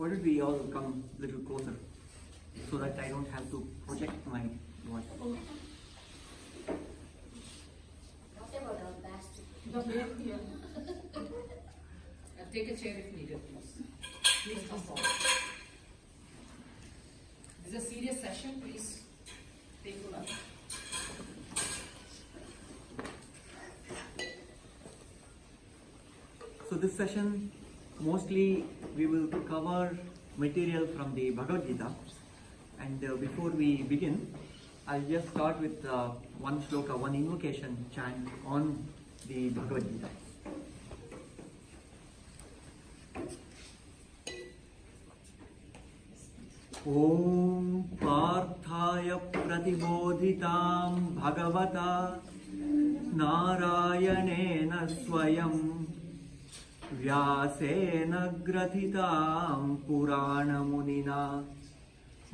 why don't we all come a little closer so that I don't have to project my voice. What about our past? Take a chair if needed, please. Please come forward. This is a serious session, please take a look. So this session, mostly we will cover material from the Bhagavad Gita, and before we begin, I'll just start with one shloka, one invocation chant on the Bhagavad Gita. Om Parthaya Pratibodhitam Bhagavata Narayanena Swayam Vyasena Grathitam Purana Munina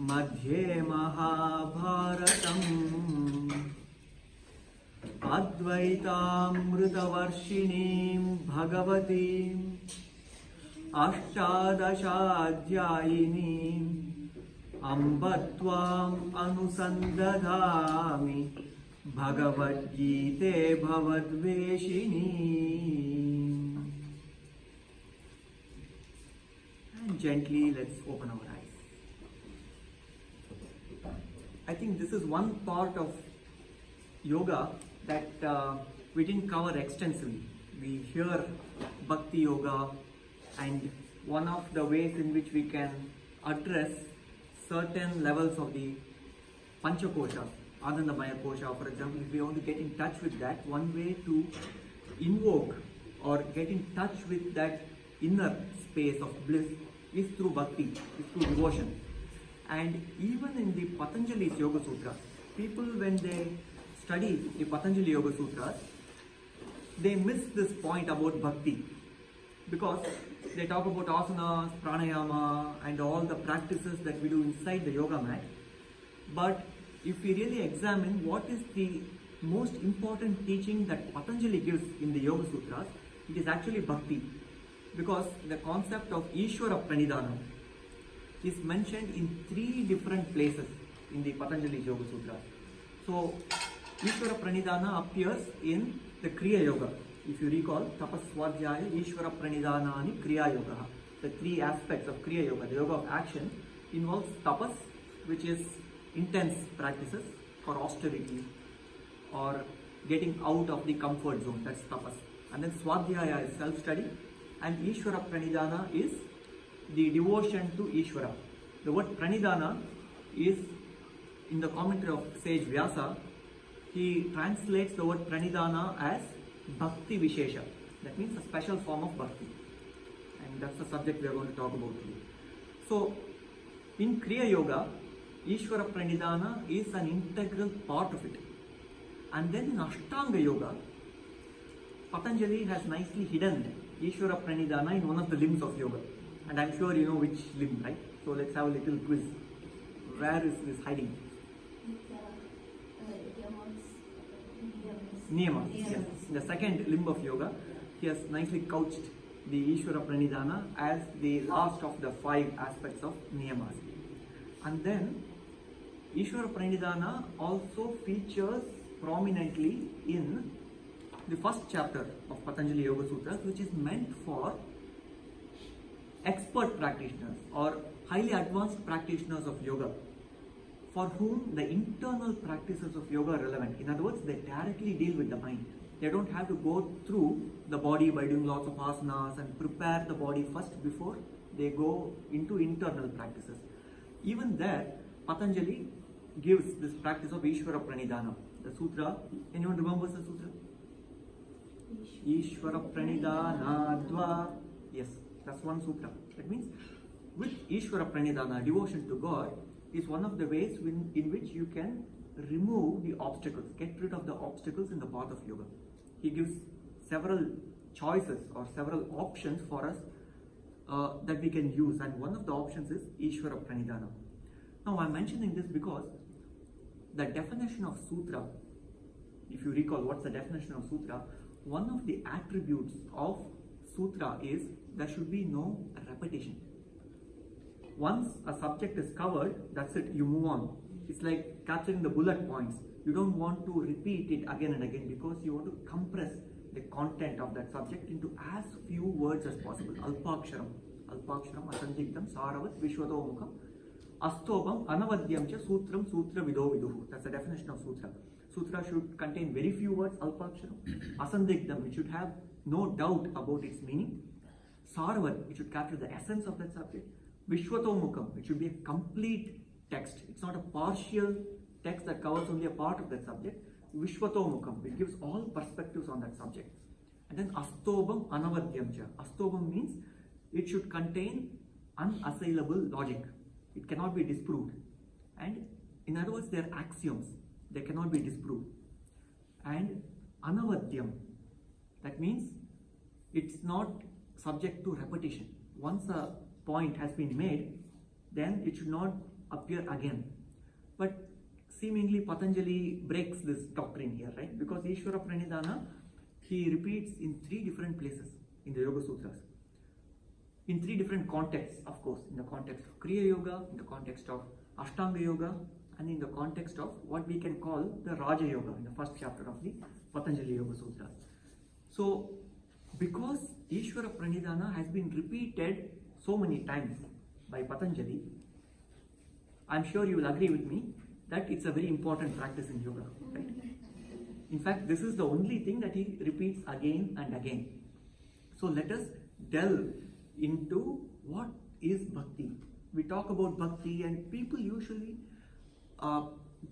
Madhye Mahabharatam Advaitamritavarshinim Bhagavatim Ashtadashadhyayinim Ambatvam Anusandadhami Bhagavad Gita Bhavadveshini. And gently let's open our eyes. I think this is one part of yoga that we didn't cover extensively. We hear Bhakti yoga, and one of the ways in which we can address certain levels of the Panchakosha, Anandamaya Kosha, for example, if we want to get in touch with that, one way to invoke or get in touch with that inner space of bliss is through bhakti, is through devotion. And even in the Patanjali's Yoga Sutras, people when they study the Patanjali Yoga Sutras, they miss this point about bhakti, because they talk about asanas, pranayama and all the practices that we do inside the yoga mat. But if we really examine what is the most important teaching that Patanjali gives in the Yoga Sutras, it is actually bhakti. Because the concept of Ishvara Pranidhana is mentioned in 3 different places in the Patanjali Yoga Sutras. So Ishvara Pranidhana appears in the Kriya Yoga. If you recall, Tapas Swadhyaya, Ishvara Pranidhanani, Kriya Yoga. The 3 aspects of Kriya Yoga, the yoga of action, involves tapas, which is intense practices for austerity or getting out of the comfort zone, that's tapas. And then Swadhyaya is self-study, and Ishvara Pranidhana is the devotion to Ishvara. The word Pranidhana is, in the commentary of sage Vyasa, he translates the word Pranidhana as Bhakti Vishesha. That means a special form of bhakti. And that's the subject we are going to talk about today. So, in Kriya Yoga, Ishvara Pranidhana is an integral part of it. And then in Ashtanga Yoga, Patanjali has nicely hidden Ishvara Pranidhana in one of the limbs of yoga. And I'm sure you know which limb, right? So let's have a little quiz. Where is this hiding? Niyamas. Yes. In the second limb of yoga, he has nicely couched the Ishvara Pranidhana as the last of the 5 aspects of Niyamas. And then Ishvara Pranidhana also features prominently in the first chapter of Patanjali Yoga Sutras, which is meant for expert practitioners or highly advanced practitioners of yoga, for whom the internal practices of yoga are relevant. In other words, they directly deal with the mind. They don't have to go through the body by doing lots of asanas and prepare the body first before they go into internal practices. Even there, Patanjali gives this practice of Ishvara Pranidhana. The sutra, anyone remembers the sutra? Ishvara Pranidhana Dva. Yes, that's one sutra. That means with Ishvara Pranidhana, devotion to God, is one of the ways in which you can remove the obstacles, get rid of the obstacles in the path of yoga. He gives several choices or several options for us that we can use, and one of the options is Ishvara Pranidhana. Now I'm mentioning this because the definition of sutra, if you recall what's the definition of sutra, one of the attributes of sutra is there should be no repetition. once a subject is covered, that's it, you move on. It's like capturing the bullet points. You don't want to repeat it again and again because you want to compress the content of that subject into as few words as possible. Alpaksharam, asandigdam, saravat, vishwatomukam, astobam, anavadyam cha, sutram, sutra vido viduhu. That's the definition of sutra. Sutra should contain very few words, alpaksharam. Asandigdam, it should have no doubt about its meaning. Saravat, it should capture the essence of that subject. Vishwatomukam, it should be a complete text. It's not a partial text that covers only a part of that subject. Vishwatomukam, it gives all perspectives on that subject. And then astobam anavadyam cha. Astobam means it should contain unassailable logic. It cannot be disproved. And in other words, they are axioms. They cannot be disproved. And anavadyam, that means it's not subject to repetition. Once a point has been made, then it should not appear again. But seemingly Patanjali breaks this doctrine here, right? Because Ishvara Pranidhana, he repeats in 3 different places in the Yoga Sutras. In 3 different contexts, of course. In the context of Kriya Yoga, in the context of Ashtanga Yoga, and in the context of what we can call the Raja Yoga in the first chapter of the Patanjali Yoga Sutras. So, because Ishvara Pranidhana has been repeated so many times by Patanjali, I'm sure you will agree with me that it's a very important practice in yoga, right? In fact, this is the only thing that he repeats again and again. So let us delve into what is Bhakti. We talk about Bhakti and people usually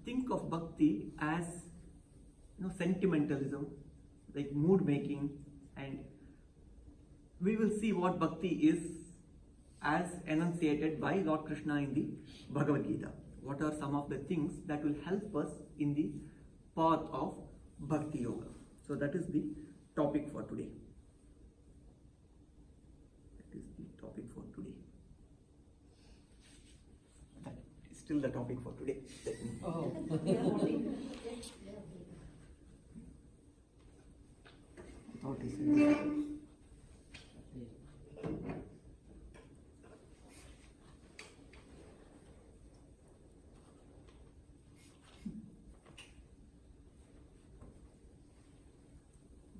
think of Bhakti as sentimentalism, like mood making, and we will see what Bhakti is as enunciated by Lord Krishna in the Bhagavad Gita. What are some of the things that will help us in the path of Bhakti Yoga? So that is the topic for today. That is the topic for today. That is still the topic for today. Oh. Thought is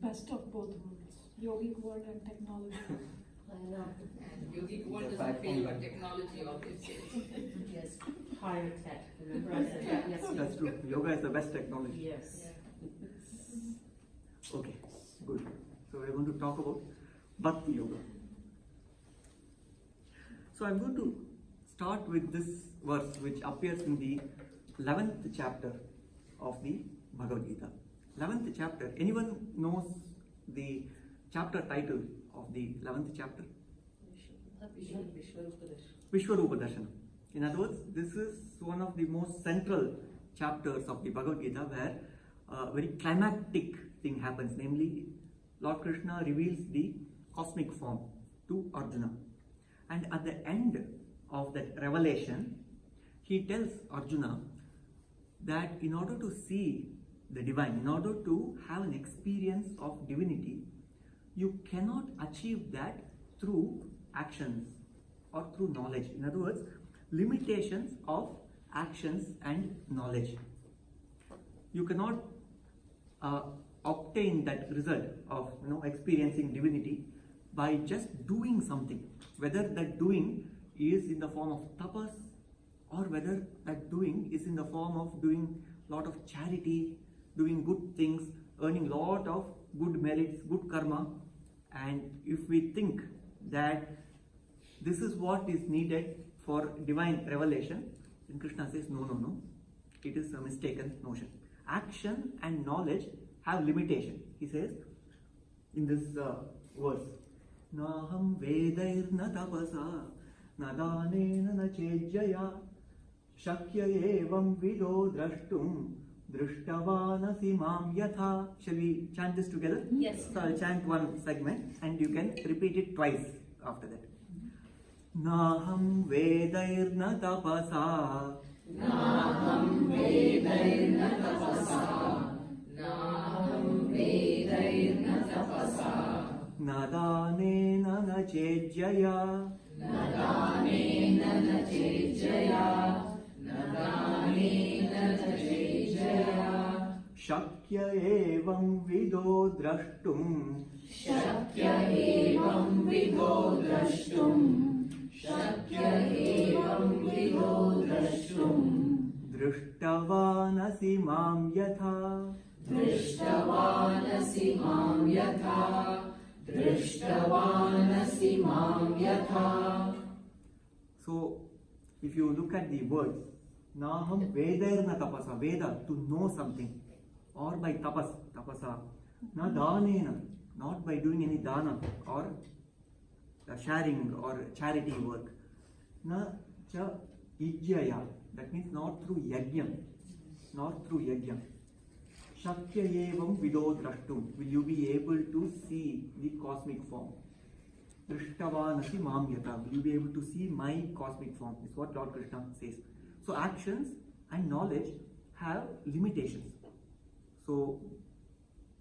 best of both worlds, yogic world and technology. I know. And yogic world doesn't fail, but technology always fails. Yes. Higher tech, remember I said that yesterday? That's true. Yoga is the best technology. Yes. Okay, good. So we're going to talk about Bhakti Yoga. So I'm going to start with this verse which appears in the 11th chapter of the Bhagavad Gita. 11th chapter. Anyone knows the chapter title of the 11th chapter? Vishwarupa Darshanam. In other words, this is one of the most central chapters of the Bhagavad Gita where a very climactic thing happens, namely Lord Krishna reveals the cosmic form to Arjuna. And at the end of that revelation, he tells Arjuna that in order to see the divine, in order to have an experience of divinity, you cannot achieve that through actions or through knowledge. In other words, limitations of actions and knowledge. You cannot obtain that result of experiencing divinity by just doing something, whether that doing is in the form of tapas or whether that doing is in the form of doing a lot of charity, doing good things, earning a lot of good merits, good karma. And if we think that this is what is needed for divine revelation, then Krishna says no, it is a mistaken notion. Action and knowledge have limitation. He says in this verse, Naham vedair na tapasa na danena na chejjaya shakya evam vido drashtum drishtavanasi mam yatha. Shall we chant this together? Yes. So I'll chant one segment and you can repeat it twice after that. Naham vedair na tapasa Naham vedairna tapasa. Naham vedairna tapasa. nadanena na chejjaya Shakya evam vido drashtum. Drishtavanasi mam yatha. So, if you look at the words, Naham Vedairna Tapasa, Veda, to know something, or by tapasa, na danena, not by doing any dana or sharing or charity work. Na cha ijjaya, that means not through yajna, not through yajna. Shakya evam vido drashtum, will you be able to see the cosmic form? Drishtavanasi mamyata, will you be able to see my cosmic form? Is what Lord Krishna says. So actions and knowledge have limitations. So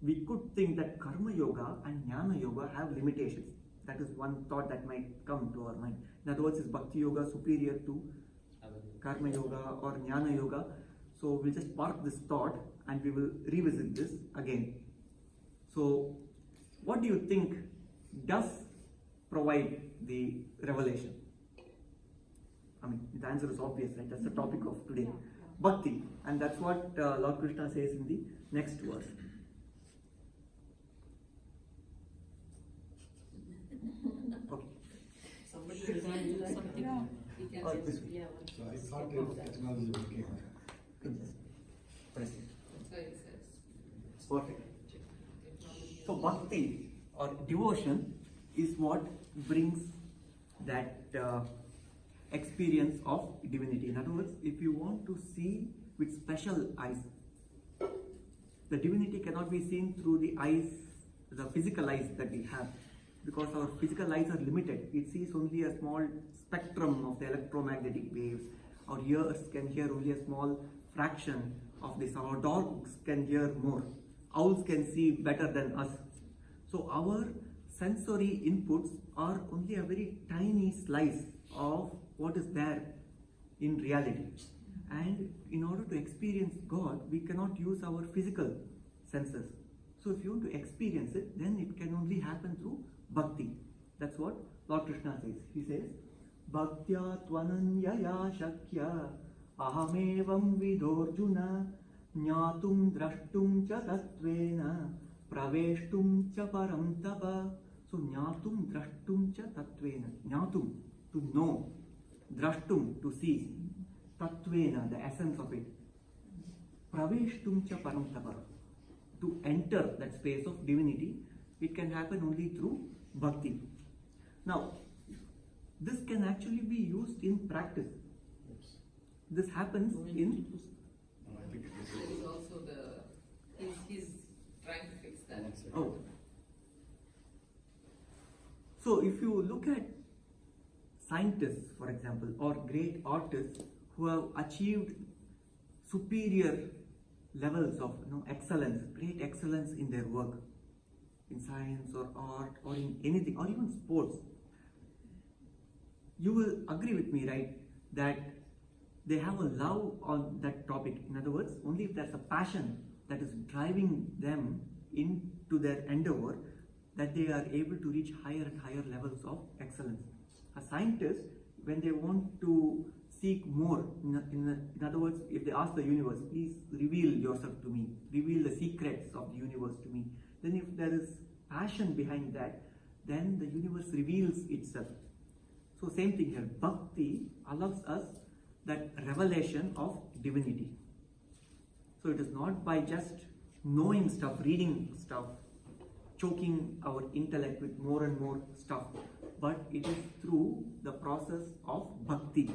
we could think that karma yoga and jnana yoga have limitations. That is one thought that might come to our mind. In other words, is bhakti yoga superior to karma yoga or jnana yoga? So we'll just park this thought and we will revisit this again. So what do you think does provide the revelation? I mean, the answer is obvious, right? That's the topic of today. Bhakti. And that's what Lord Krishna says in the next verse. Okay. Somebody is going to do something. Yeah. We can Or just, this way. yeah, So I thought technology would came. Press it. that's why it says. Perfect. Technology. So bhakti or devotion is what brings that experience of divinity. In other words, if you want to see with special eyes, the divinity cannot be seen through the eyes, the physical eyes that we have, because our physical eyes are limited. It sees only a small spectrum of the electromagnetic waves. Our ears can hear only a small fraction of this. Our dogs can hear more. Owls can see better than us. So our sensory inputs are only a very tiny slice of what is there in reality. And in order to experience God, we cannot use our physical senses. So if you want to experience it, then it can only happen through bhakti. That's what Lord Krishna says. He says, Bhaktya tvananyaya shakya ahamevam vidorjuna jnatum drashtum cha tattvena praveshtum cha param tapa. So jnatum drashtum cha tattvena. Jnatum, to know. Drashtum, to see. Tattvena, the essence of it. Praveshtum cha param tapa. To enter that space of divinity, it can happen only through bhakti. Now, this can actually be used in practice. This happens in... I think it There is. is also he's trying to fix that. Oh. So if you look at scientists, for example, or great artists who have achieved superior levels of excellence, great excellence in their work, in science or art or in anything, or even sports, you will agree with me, right, that they have a love on that topic. In other words, only if there's a passion that is driving them into their endeavor, that they are able to reach higher and higher levels of excellence. A scientist, when they want to seek more, in other words, if they ask the universe, please reveal yourself to me, reveal the secrets of the universe to me, then if there is passion behind that, then the universe reveals itself. So same thing here, bhakti allows us that revelation of divinity. So it is not by just knowing stuff, reading stuff, choking our intellect with more and more stuff, but it is through the process of bhakti.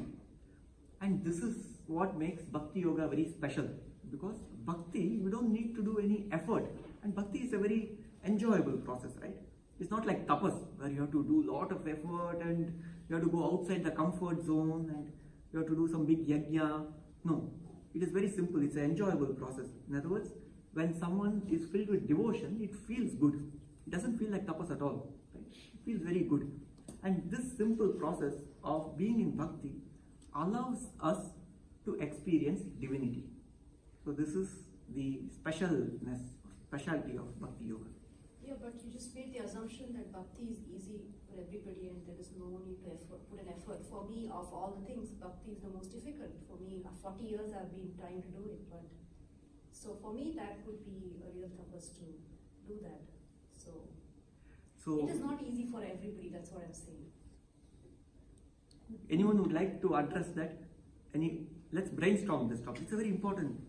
And this is what makes bhakti yoga very special, because bhakti, you don't need to do any effort, and bhakti is a very enjoyable process, right? It's not like tapas, where you have to do a lot of effort and you have to go outside the comfort zone and you have to do some big yajna. No, it is very simple. It's an enjoyable process. In other words, when someone is filled with devotion, it feels good. It doesn't feel like tapas at all. Right? It feels very good. And this simple process of being in bhakti allows us to experience divinity. So this is the specialty of bhakti yoga. Yeah, but you just made the assumption that bhakti is easy for everybody and there is no need to put an effort. For me, of all the things, bhakti is the most difficult. For me, 40 years I've been trying to do it, but so for me that would be a real tapas to do that. So it is not easy for everybody, that's what I'm saying. Anyone would like to address that? Let's brainstorm this topic. It's a very important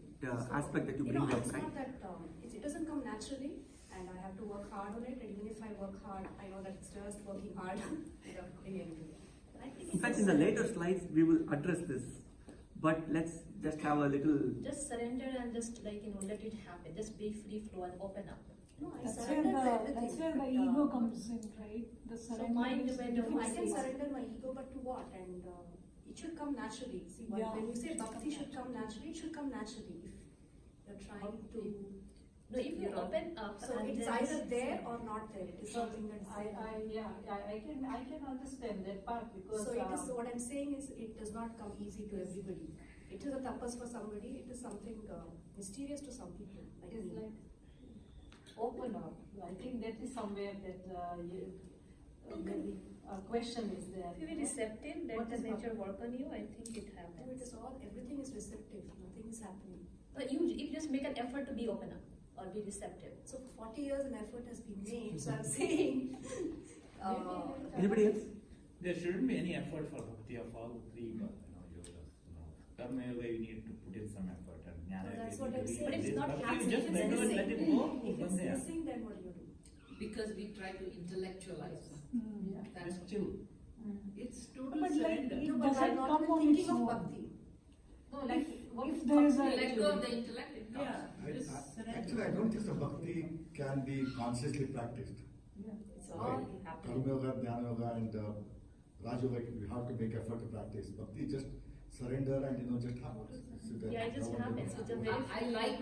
aspect that you bring up, it's right? not that it doesn't come naturally, and I have to work hard on it. And even if I work hard, I know that it's just working hard without putting anything. But I think In fact, in the later slides, we will address this. But let's just have a little. Just surrender and just let it happen. Just be free flow and open up. no, I That's surrender to everything. that's where the but, ego comes in, right? The So surrender. mind is depend on No, I different can phase. surrender my ego, but to what? And it should come naturally. See, Yeah. when you say bhakti should come naturally, it should come naturally. If you're trying to, No, if you open up, so and it's then either there or not there. It is something that's there. I can understand that part because So it is. What I'm saying is, it does not come easy to everybody. It is a tapas for somebody. It is something mysterious to some people. Like it's me. like open up. I think that is somewhere that maybe a question is there. if you be receptive, let What the is nature work on you. I think it No, happens. it is all. Everything is receptive. Nothing is happening. But you just make an effort to be open up or be receptive. So for 40 years, an effort has been made. So I'm saying. Anybody else? There shouldn't be any effort for bhakti of all three, yogas. Karma yoga, you need to put in some effort, and jnana So that's yoga, what you I'm need saying. But it's this. not Bhakti, happening. you just If it's let go and let it go. If it's Yeah. missing, then what do you do? Because we try to intellectualize. Mm. That's Just chill. It's total But like, surrender. it No, but doesn't I'm not come even on thinking its of own. bhakti. No, like what if there is a- Let go of the intellect, it comes. Yeah. Just surrender. Actually, I don't think the bhakti can be consciously practiced. It's Right. all Karma happening. yoga, jnana yoga, and Raj yoga, we have to make effort to practice. Bhakti just surrender and just happens. Yeah, it just happens. It's a very I like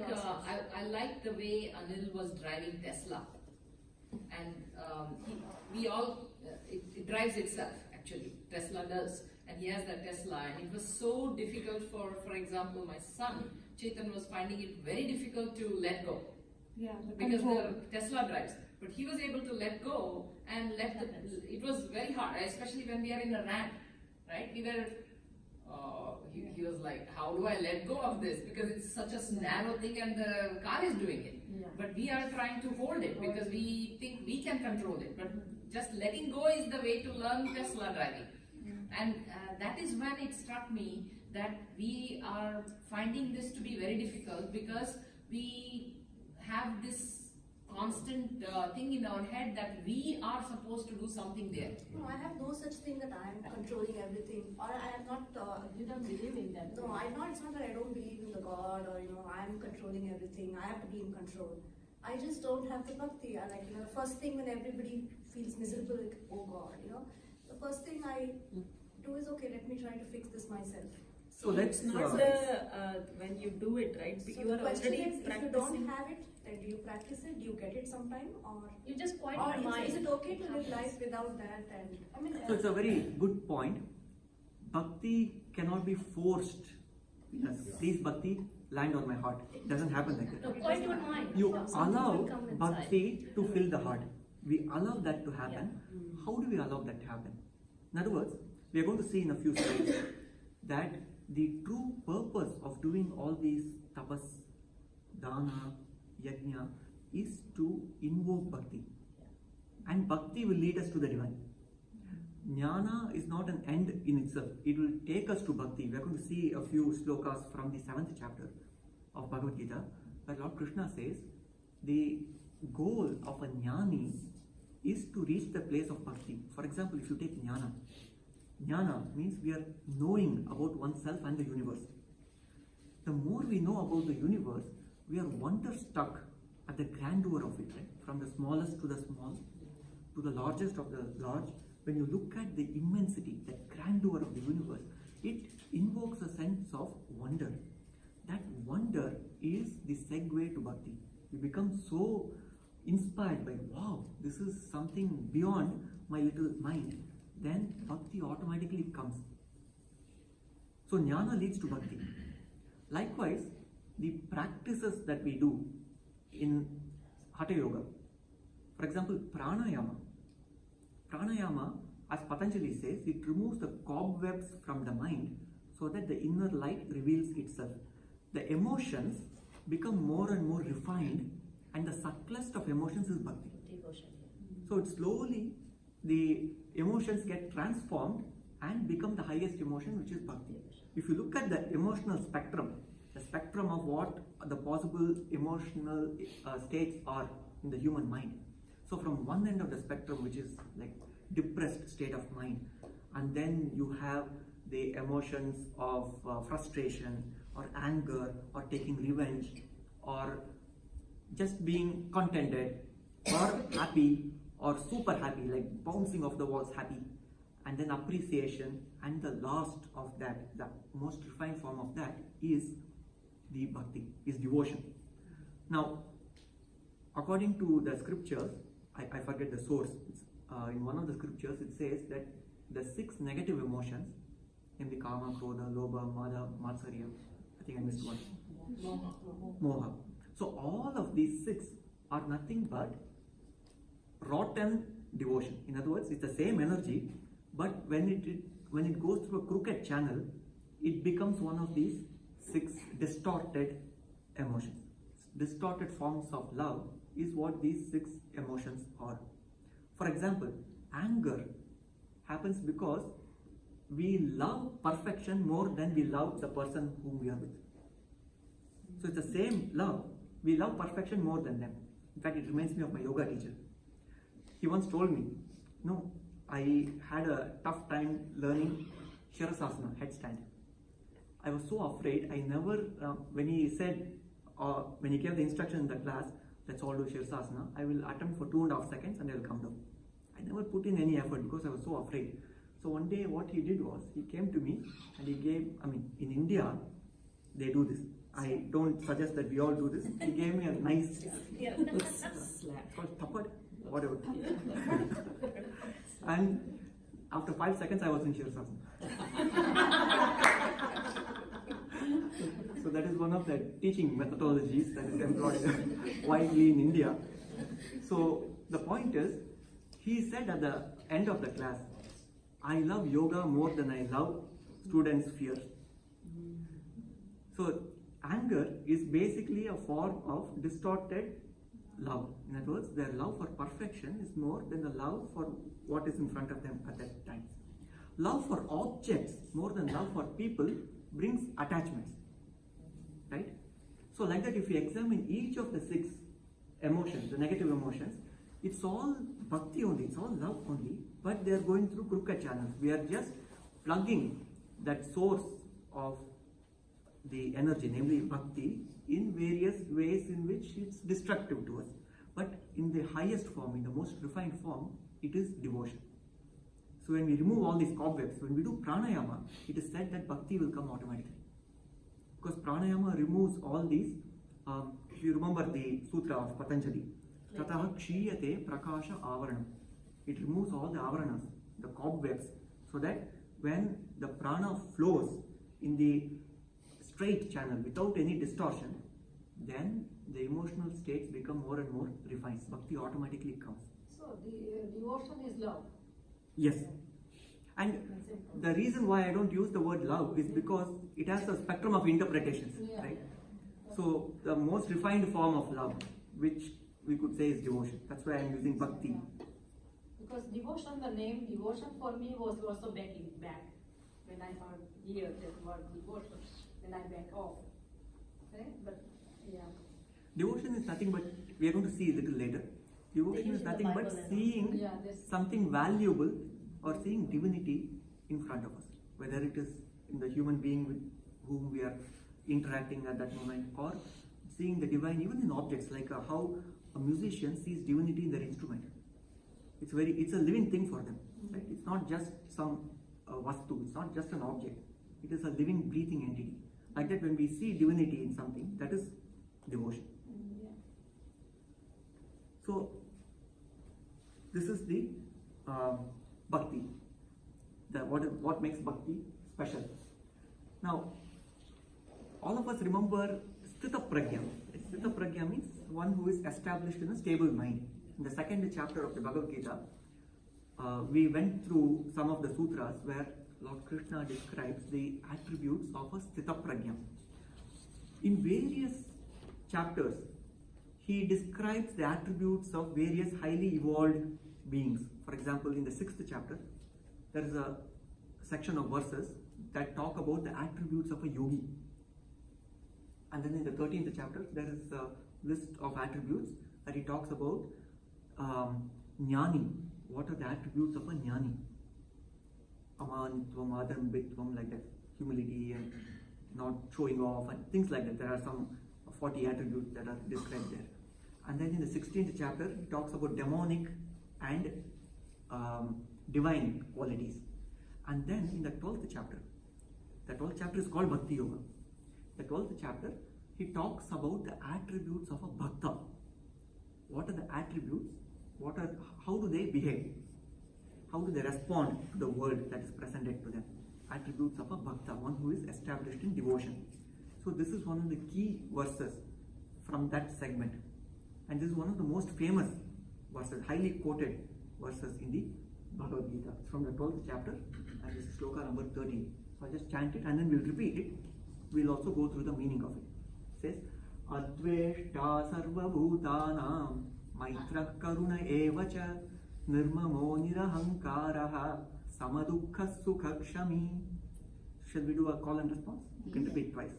I like the way Anil was driving Tesla, and we all it drives itself actually. Tesla does, and he has that Tesla, and it was so difficult for example, my son Chetan was finding it very difficult to let go Yeah, the because control. the Tesla drives, but he was able to let go and let the. It was very hard, especially when we are in a ramp, right? We were. He was like, how do I let go of this? Because it's such a narrow thing and the car is doing it. Yeah. But we are trying to hold it because we think we can control it. But just letting go is the way to learn Tesla driving. And that is when it struck me that we are finding this to be very difficult because we have this constant thing in our head that we are supposed to do something there. No, I have no such thing that I am controlling everything, or I am not. you don't believe in that. No, it's not that I don't believe in the God or I am controlling everything. I have to be in control. I just don't have the bhakti. I the first thing when everybody feels miserable, like, oh God, the first thing I do is, okay, let me try to fix this myself. So let's. It's not when you do it, right? So You the are question already is, if you practicing. don't have it, then do you practice it? Do you get it sometime, or You just quiet or your is mind. it okay to live life without that? And So it's a very good point. Bhakti cannot be forced. Yes, please, Bhakti, land on my heart. It doesn't happen like No, that. quiet your mind. You Something allow will come inside. Bhakti to fill the heart. We allow that to happen. How do we allow that to happen? In other words, we are going to see in a few slides that the true purpose of doing all these tapas, dana, yajna is to invoke Bhakti. And Bhakti will lead us to the divine. Jnana is not an end in itself. It will take us to Bhakti. We are going to see a few slokas from the 7th chapter of Bhagavad Gita, where Lord Krishna says the goal of a jnani is to reach the place of Bhakti. For example, if you take jnana, jnana means we are knowing about oneself and the universe. The more we know about the universe, we are wonder-struck at the grandeur of it, right? From the smallest to the small, to the largest of the large. When you look at the immensity, the grandeur of the universe, it invokes a sense of wonder. That wonder is the segue to Bhakti. You become so inspired by, wow, this is something beyond my little mind. then bhakti automatically comes. So jnana leads to bhakti. Likewise, the practices that we do in Hatha Yoga, for example, pranayama. Pranayama, as Patanjali says, it removes the cobwebs from the mind so that the inner light reveals itself. The emotions become more and more refined, and the subtlest of emotions is bhakti. Devotion. So it slowly, the emotions get transformed and become the highest emotion, which is bhakti. If you look at the emotional spectrum, the spectrum of what the possible emotional states are in the human mind. So from one end of the spectrum, which is like depressed state of mind, and then you have the emotions of frustration or anger or taking revenge or just being contented or happy or super happy, like bouncing off the walls happy, and then appreciation, and the last of that, the most refined form of that is the bhakti, is devotion. Now, according to the scriptures, I forget the source, in one of the scriptures it says that the 6 negative emotions, namely kama, krodha, lobha, mada, matsarya, I think I missed one, moha. So all of these 6 are nothing but rotten devotion. In other words, it's the same energy, but when it goes through a crooked channel, it becomes one of these 6 distorted emotions. Distorted forms of love is what these 6 emotions are. For example, anger happens because we love perfection more than we love the person whom we are with. So it's the same love. We love perfection more than them. In fact, it reminds me of my yoga teacher. He once told me, no, I had a tough time learning Shirasasana, headstand. I was so afraid, I never, when he said, when he gave the instruction in the class, let's all do Shirasasana, I will attempt for 2.5 seconds and I will come down. I never put in any effort because I was so afraid. So one day what he did was, he came to me and he gave, in India, they do this. I don't suggest that we all do this. He gave me a nice slap, called tappad, whatever. And after 5 seconds, I was in Shirasasana. So that is one of the teaching methodologies that is employed widely in India. So the point is, he said at the end of the class, I love yoga more than I love students' fear. So anger is basically a form of distorted love. In other words, their love for perfection is more than the love for what is in front of them at that time. Love for objects more than love for people brings attachments. Right? So like that, if you examine each of the 6 emotions, the negative emotions, it's all bhakti only, it's all love only, but they are going through crooked channels. We are just plugging that source of the energy, namely bhakti, in various ways in which it's destructive to us. But in the highest form, in the most refined form, it is devotion. So when we remove all these cobwebs, when we do pranayama, it is said that bhakti will come automatically. Because pranayama removes all these, if you remember the sutra of Patanjali, tataha kshiyate prakasha avaranam. It removes all the avaranas, the cobwebs, so that when the prana flows in the straight channel without any distortion, then the emotional states become more and more refined. Bhakti automatically comes. So the devotion is love. Yes. And the reason why I don't use the word love is because it has a spectrum of interpretations, right? So the most refined form of love, which we could say is devotion. That's why I'm using bhakti. Because devotion, the name devotion for me was also back when I heard here that word devotion, then I back off. Okay? But yeah. Devotion is nothing but, we are going to see a little later. Devotion is nothing but seeing something valuable or seeing divinity in front of us, whether it is in the human being with whom we are interacting at that moment, or seeing the divine even in objects, like how a musician sees divinity in their instrument. It's a living thing for them, right? It's not just some vastu, it's not just an object. It is a living, breathing entity. Like that, when we see divinity in something, that is devotion. So this is the bhakti. what makes bhakti special. Now, all of us remember Sthita Pragya. Sthita Pragya means one who is established in a stable mind. In the second chapter of the Bhagavad Gita, we went through some of the sutras where Lord Krishna describes the attributes of a Sthita Pragya. In various chapters, he describes the attributes of various highly evolved beings. For example, in the 6th chapter, there is a section of verses that talk about the attributes of a yogi. And then in the 13th chapter, there is a list of attributes that he talks about jnani. What are the attributes of a jnani? Amanitvam, adambitvam, like that, humility and not showing off and things like that. There are some 40 attributes that are described there. And then in the 16th chapter, he talks about demonic and divine qualities. And then in the 12th chapter is called Bhakti Yoga. The 12th chapter, he talks about the attributes of a bhakta. What are the attributes? How do they behave? How do they respond to the world that is presented to them? Attributes of a bhakta, one who is established in devotion. So this is one of the key verses from that segment. And this is one of the most famous verses, highly quoted verses in the Bhagavad Gita. It's from the 12th chapter, and this is sloka number 13. So I'll just chant it and then we'll repeat it. We'll also go through the meaning of it. It says, Adveshta sarva bhutanam maitrah karuna evacha nirmamo nirahankaraha samadukha sukhakshami. Shall we do a call and response? You can repeat twice.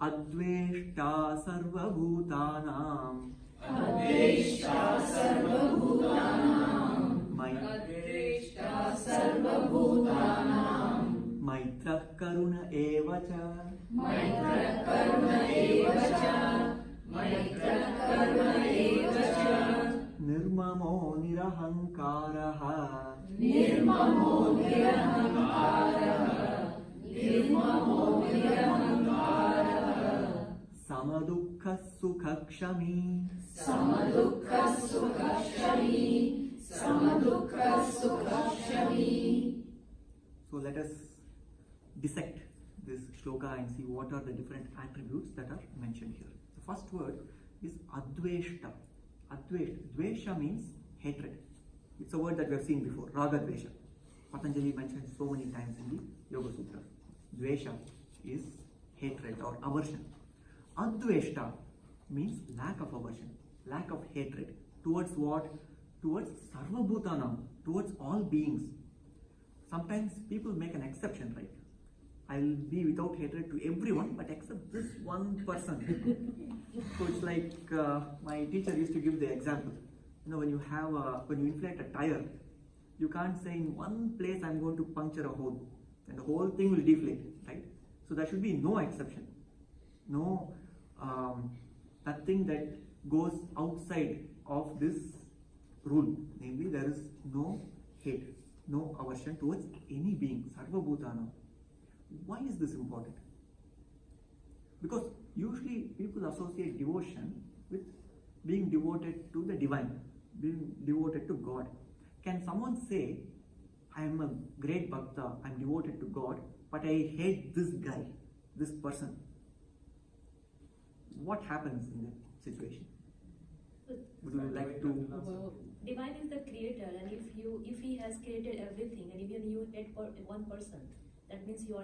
Adveshta sarva bhutanam Adveshta sarva bhutanam Adveshta sarva bhutanam Maitrah karuna evacha Maitrah karuna evacha Maitrah karuna evacha Nirmamo nirahankaraha Nirmamo nirahankaraha Nirmamo nirahankaraha Samadukha sukhakshami Samadukha sukhakshami Samadukha sukhakshami. So let us dissect this shloka and see what are the different attributes that are mentioned here. The first word is adveshta. Dvesha means hatred. It's a word that we have seen before, raga dvesha. Patanjali mentioned so many times in the Yoga Sutra. Dvesha is hatred or aversion. Adveshta means lack of aversion, lack of hatred. Towards what? Towards sarvabhutanam, towards all beings. Sometimes people make an exception, right? I'll be without hatred to everyone, but except this one person. So it's like my teacher used to give the example. You know, when you inflate a tire, you can't say in one place I'm going to puncture a hole, and the whole thing will deflate, right? So there should be no exception, no nothing that goes outside of this rule. Namely, there is no hate, no aversion towards any being, sarva bhutana. Why is this important? Because usually people associate devotion with being devoted to the divine, being devoted to God. Can someone say, I am a great bhakta, I am devoted to God, but I hate this guy, this person? What happens in that situation? Would you like to? Divine is the creator, and if he has created everything, and even you hate one person, that means you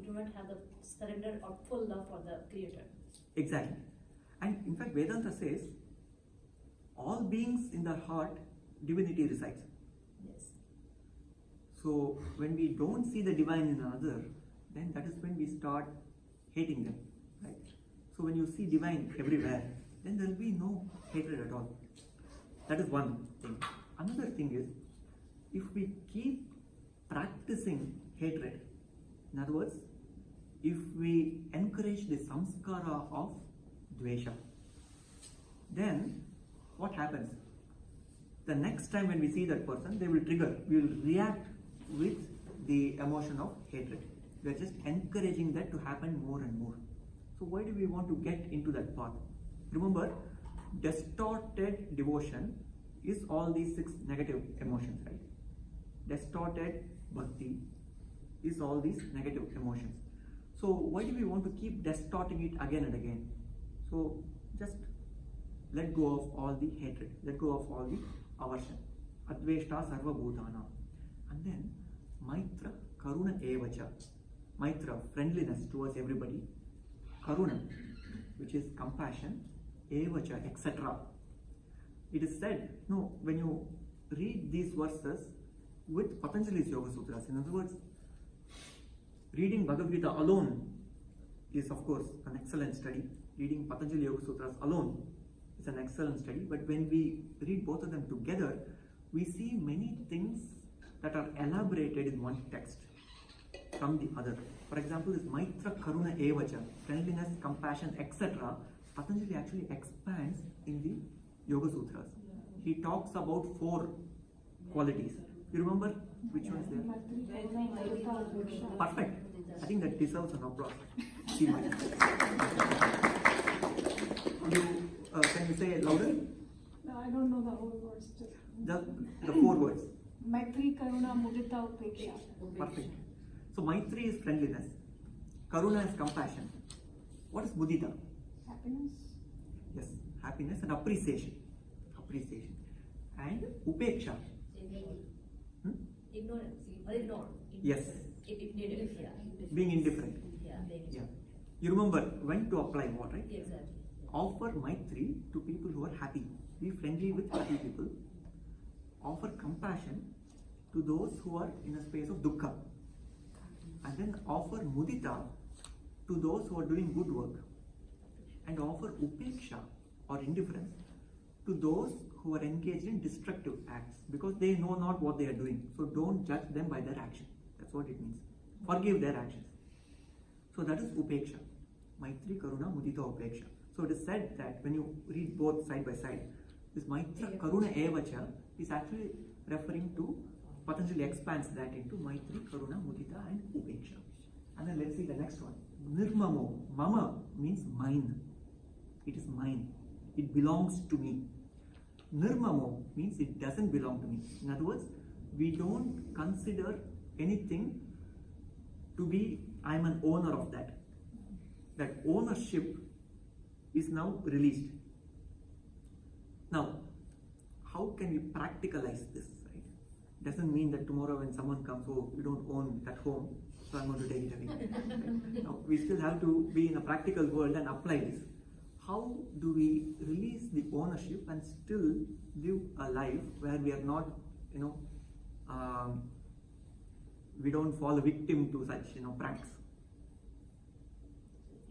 do not have the surrender or full love for the creator. Exactly. And in fact, Vedanta says, all beings in the heart, divinity resides. Yes. So when we don't see the divine in another, then that is when we start hating them, right? So when you see divine everywhere, then there will be no hatred at all. That is one thing. Another thing is, if we keep practicing hatred, in other words, if we encourage the samskara of dvesha, then what happens? The next time when we see that person, they will trigger, we will react with the emotion of hatred. We are just encouraging that to happen more and more. So why do we want to get into that path? Remember, distorted devotion is all these 6 negative emotions, right? Distorted bhakti is all these negative emotions. So why do we want to keep distorting it again and again? So just let go of all the hatred, let go of all the aversion. Adveshta sarvabhutana. And then Maitra Karuna Evacha. Maitra, friendliness towards everybody. Karuna, which is compassion. Evacha, etc. It is said, no, when you read these verses with Patanjali's Yoga Sutras, in other words, reading Bhagavad Gita alone is of course an excellent study. Reading Patanjali Yoga Sutras alone is an excellent study. But when we read both of them together, we see many things that are elaborated in one text from the other. For example, this Maitra Karuna Evacha, friendliness, compassion, etc. Patanjali actually expands in the Yoga Sutras. He talks about 4 qualities. You remember which one is there? Perfect. I think that deserves an applause. Can you say it louder? No, I don't know the whole words. The 4 words. Maitri, Karuna, Mudita, Upeksha. Perfect. So Maitri is friendliness. Karuna is compassion. What is Mudita? Happiness. Yes, happiness and appreciation. Appreciation. And Upeksha. Ignorance or ignore. Yes. Ignorance, yeah. Being indifferent. Yeah, Yeah. You remember when to apply what, right? exactly. Offer Maitri to people who are happy. Be friendly with happy people. Offer compassion to those who are in a space of dukkha. And then offer Mudita to those who are doing good work. And offer Upeksha or indifference to those who are engaged in destructive acts, because they know not what they are doing. So don't judge them by their action. That's what it means. Forgive their actions. So that is Upeksha. Maitri, Karuna, Mudita, Upeksha. So it is said that when you read both side by side, this Maitra Karuna Evacha is actually referring to, Patanjali expands that into Maitri, Karuna, Mudita and Upeksha. And then let's see the next one. Nirmamo. Mama means mine. It is mine. It belongs to me. Nirmamo means it doesn't belong to me. In other words, we don't consider anything to be, I am an owner of that. That ownership is now released. Now, how can we practicalize this? Right? Doesn't mean that tomorrow when someone comes, oh, you don't own that home, so I'm going to take it away. Right? No, we still have to be in a practical world and apply this. How do we release the ownership and still live a life where we are not, we don't fall a victim to such, pranks?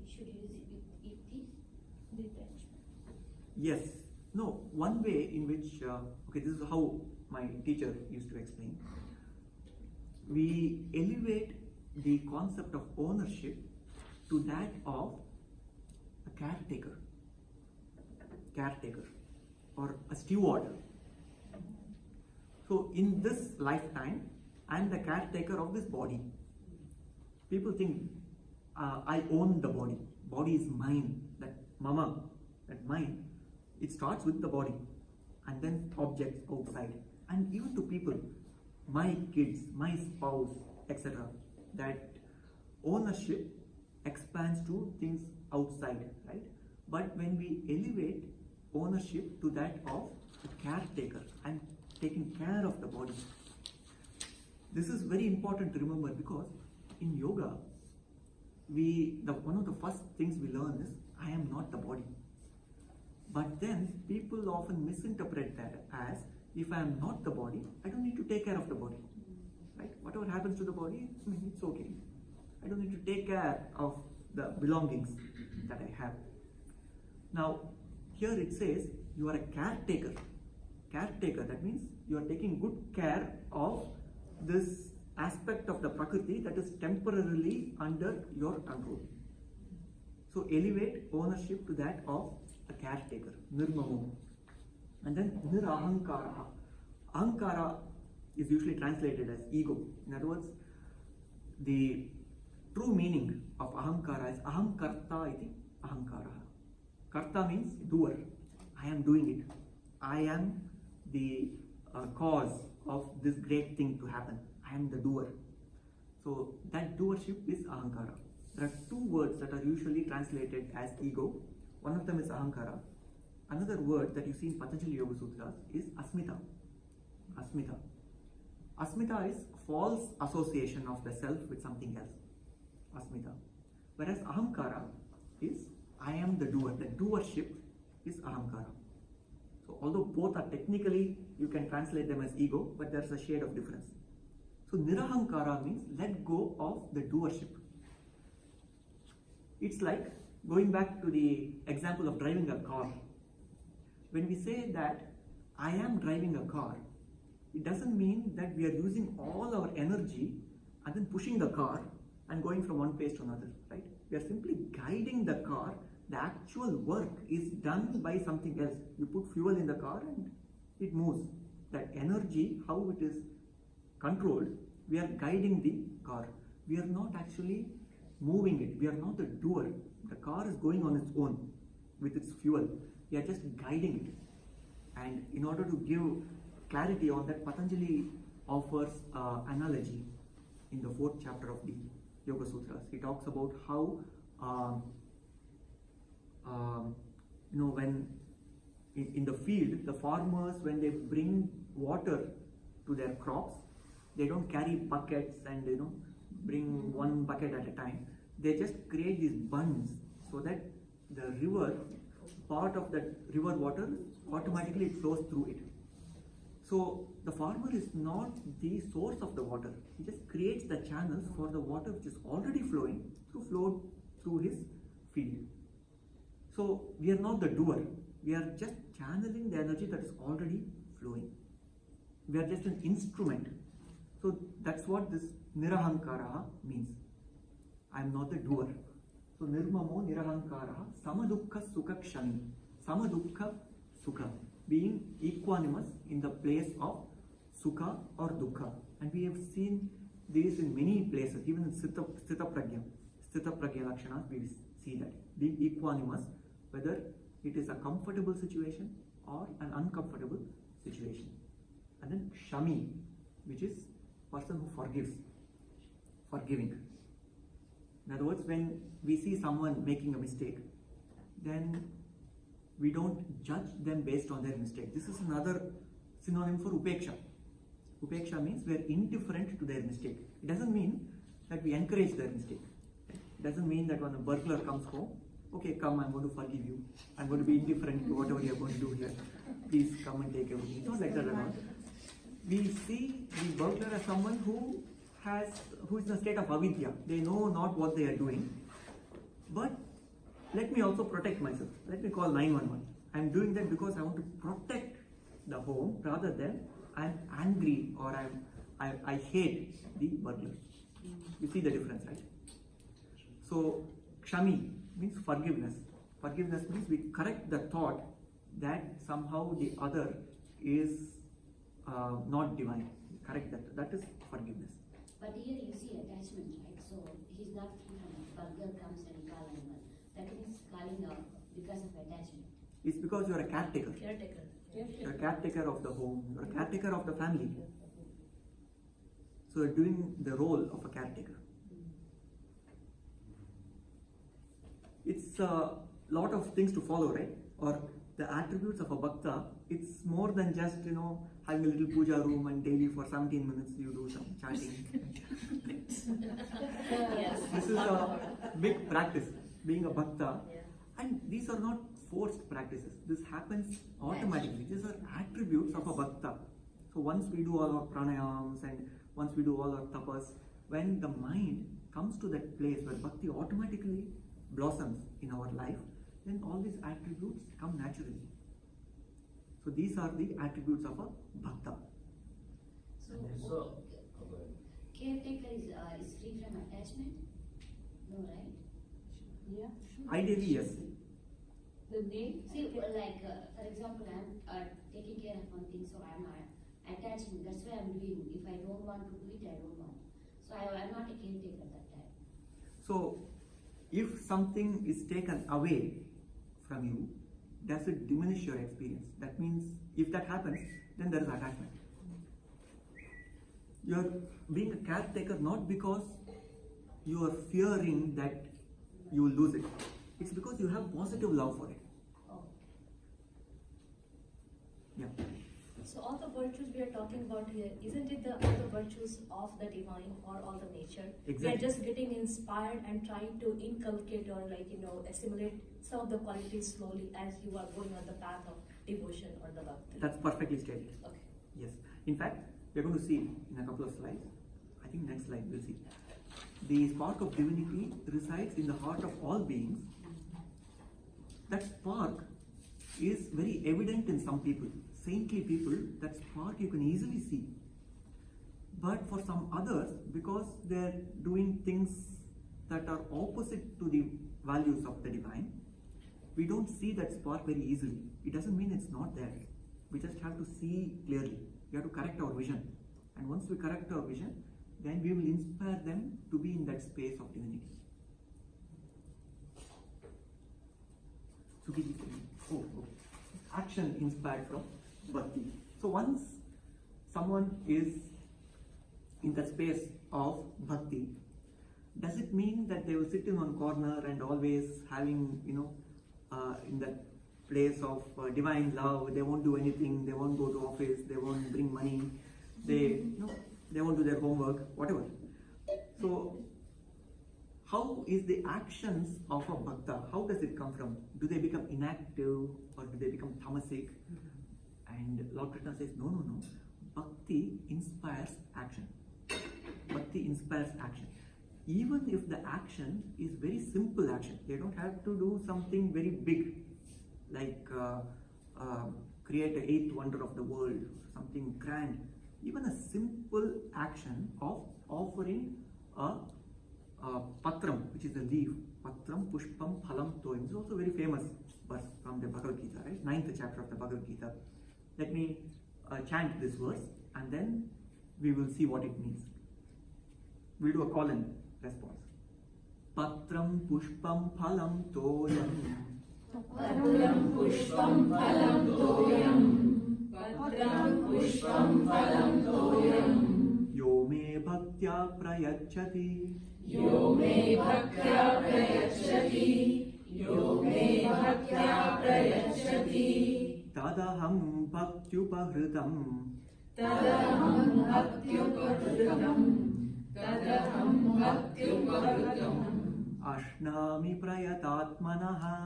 Should use it with detachment. Yes. No, one way in which, okay, this is how my teacher used to explain. We elevate the concept of ownership to that of a caretaker or a steward. So in this lifetime, I am the caretaker of this body. People think I own the body. Body is mine. That mama, that mine. It starts with the body and then objects outside. And even to people, my kids, my spouse, etc. That ownership expands to things outside, right? But when we elevate ownership to that of a caretaker, I'm taking care of the body. This is very important to remember, because in yoga, one of the first things we learn is, I am not the body. But then people often misinterpret that as, if I am not the body, I don't need to take care of the body. Right? Whatever happens to the body, it's okay. I don't need to take care of the belongings that I have. Now, here it says, you are a caretaker. Caretaker, that means you are taking good care of this aspect of the Prakriti that is temporarily under your control. So elevate ownership to that of a caretaker, nirmamo. And then nirahankara. Ahankara is usually translated as ego. In other words, the true meaning of ahankara is ahankarta iti ahankara. Karta means doer. I am doing it. I am the cause of this great thing to happen. I am the doer. So that doership is ahankara. There are two words that are usually translated as ego. One of them is ahankara. Another word that you see in Patanjali Yoga Sutras is asmita. Asmita. Asmita is false association of the self with something else. Asmita. Whereas ahankara is I am the doer. The doership is ahankara. So although both are technically, you can translate them as ego, but there's a shade of difference. So nirahankara means let go of the doership. It's like going back to the example of driving a car. When we say that I am driving a car, it doesn't mean that we are using all our energy and then pushing the car and going from one place to another, right? We are simply guiding the car. The actual work is done by something else. You put fuel in the car and it moves. That energy, how it is controlled, we are guiding the car. We are not actually moving it. We are not the doer. The car is going on its own with its fuel. We are just guiding it. And in order to give clarity on that, Patanjali offers analogy in the 4th chapter of the Yoga Sutras. He talks about how when in the field, the farmers, when they bring water to their crops, they don't carry buckets and bring one bucket at a time. They just create these bunds so that the river, part of that river water, automatically it flows through it. So the farmer is not the source of the water. He just creates the channels for the water which is already flowing to flow through his field. So we are not the doer. We are just channeling the energy that is already flowing. We are just an instrument. So that's what this nirahankara means. I am not the doer. So nirmamo nirahankara samadukha sukha kshami. Samadukha sukha. Being equanimous in the place of sukha or dukkha. And we have seen this in many places, even in Sthita Prajna. Sthita Prajna Lakshanas, we see that. Being equanimous, whether it is a comfortable situation or an uncomfortable situation. And then Shami, which is person who forgives. Forgiving. In other words, when we see someone making a mistake, then we don't judge them based on their mistake. This is another synonym for upeksha. Upeksha means we are indifferent to their mistake. It doesn't mean that we encourage their mistake. It doesn't mean that when a burglar comes home, okay, come, I'm going to forgive you. I'm going to be indifferent to whatever you're going to do here. Please come and take everything. It's not like that at all. We see the burglar as someone who is in a state of avidya. They know not what they are doing. But let me also protect myself. Let me call 911. I'm doing that because I want to protect the home rather than I'm angry or I hate the burglar. You see the difference, right? So Kshami means forgiveness. Forgiveness means we correct the thought that somehow the other is not divine. Correct that. That is forgiveness. But here you see attachment, right? So he's not free from it. Burglar comes and call animal. That means calling out because of attachment. It's because you are a caretaker. Caretaker. You're a caretaker of the home. You're a caretaker of the family. So you're doing the role of a caretaker. It's a lot of things to follow, right? Or the attributes of a bhakta, it's more than just, having a little puja room and daily for 17 minutes you do some chanting. Yes. This is a big practice, being a bhakta. Yeah. And these are not forced practices. This happens automatically. These are attributes of a bhakta. So once we do all our pranayams and once we do all our tapas, when the mind comes to that place where bhakti automatically blossoms in our life, then all these attributes come naturally. So these are the attributes of a bhakta. So caretaker is free from attachment? No, right? Yeah. Ideally, yes. The name? See, like for example, I'm taking care of one thing, so I'm attaching. That's why I'm doing. If I don't want to do it, I don't want. So I'm not a caretaker at that time. So if something is taken away from you, does it diminish your experience? That means if that happens, then there is attachment. You're being a caretaker not because you are fearing that you will lose it. It's because you have positive love for it. Oh. Yeah. So all the virtues we are talking about here, isn't it all the virtues of the divine or all the nature? Exactly. We are just getting inspired and trying to inculcate or assimilate some of the qualities slowly as you are going on the path of devotion or the bhakti. That's perfectly stated. Okay. Yes. In fact, we are going to see in a couple of slides. I think next slide we'll see. The spark of divinity resides in the heart of all beings. That spark is very evident in some people. Saintly people, that spark you can easily see. But for some others, because they're doing things that are opposite to the values of the divine, we don't see that spark very easily. It doesn't mean it's not there. We just have to see clearly. We have to correct our vision. And once we correct our vision, then we will inspire them to be in that space of divinity. Oh, okay. Action inspired from Bhakti. So once someone is in the space of Bhakti, does it mean that they will sit in one corner and always having, in that place of divine love, they won't do anything, they won't go to office, they won't bring money, they won't do their homework, whatever. So how is the actions of a bhakta, how does it come from? Do they become inactive or do they become tamasic? And Lord Krishna says, no. Bhakti inspires action. Bhakti inspires action. Even if the action is very simple action, they don't have to do something very big, like create an eighth wonder of the world, something grand. Even a simple action of offering a patram, which is a leaf, patram pushpam phalam toyam. It's also a very famous verse from the Bhagavad Gita, right? 9th chapter of the Bhagavad Gita. Let me chant this verse and then we will see what it means. We'll do a call and response. Patram pushpam phalam toyam. Patram pushpam phalam toyam. Patram pushpam phalam toyam. Yo me bhaktya prayachati. Yo me bhaktya prayachati. Yo me bhaktya prayachati. Tadaham bhaktyupahritam. Tadaham bhaktyupahritam. Tadaham bhaktyupahritam. Ashnami prayatatmanaha.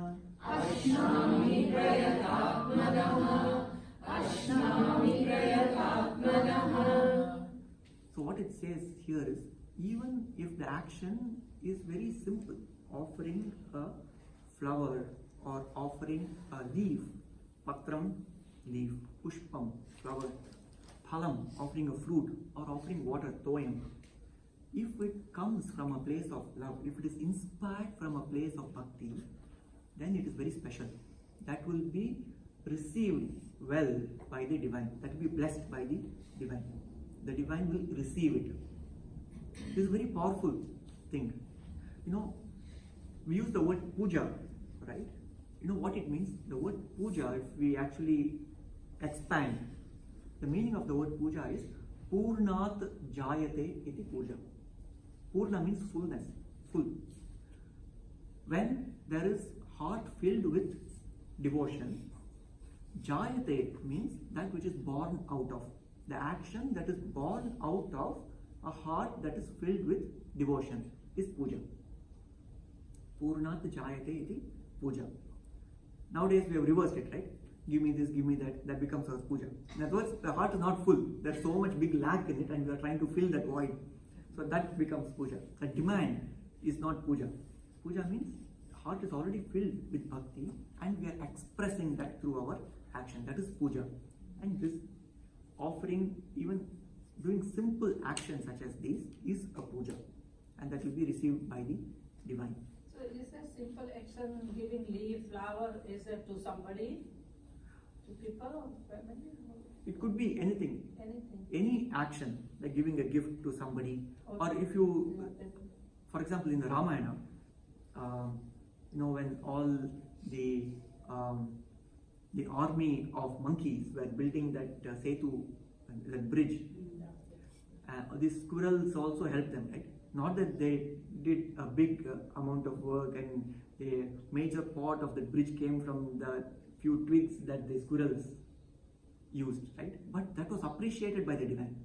Ashnami prayatatmanaha. Ashnami prayatatmanaha. So what it says here is, even if the action is very simple, offering a flower or offering a leaf, patram, leaf, pushpam, flower, phalam, offering a fruit or offering water, toyam, if it comes from a place of love, if it is inspired from a place of bhakti, then it is very special. That will be received well by the divine. That will be blessed by the divine. The divine will receive it. This is a very powerful thing. We use the word puja, right? You know what it means? The word puja, if we actually expand, the meaning of the word puja is Purnat Jayate iti puja. Purna means fullness, full. When there is heart filled with devotion, Jayate means that which is born out of. The action that is born out of a heart that is filled with devotion is puja. Purnat Jayate iti puja. Nowadays we have reversed it, right? Give me this, give me that. That becomes our puja. In other words, the heart is not full. There's so much big lack in it and we are trying to fill that void. So that becomes puja. The demand is not puja. Puja means the heart is already filled with bhakti and we are expressing that through our action. That is puja. And this offering, even doing simple actions such as these, is a puja. And that will be received by the divine. So is a simple action giving leaf, flower, is it to somebody? To people or family? It could be anything. Anything. Any action, like giving a gift to somebody, or if you, for example, in the Ramayana, when all the army of monkeys were building that setu, that bridge, these squirrels also helped them, right? Not that they did a big amount of work and the major part of the bridge came from the few twigs that the squirrels used, right? But that was appreciated by the divine.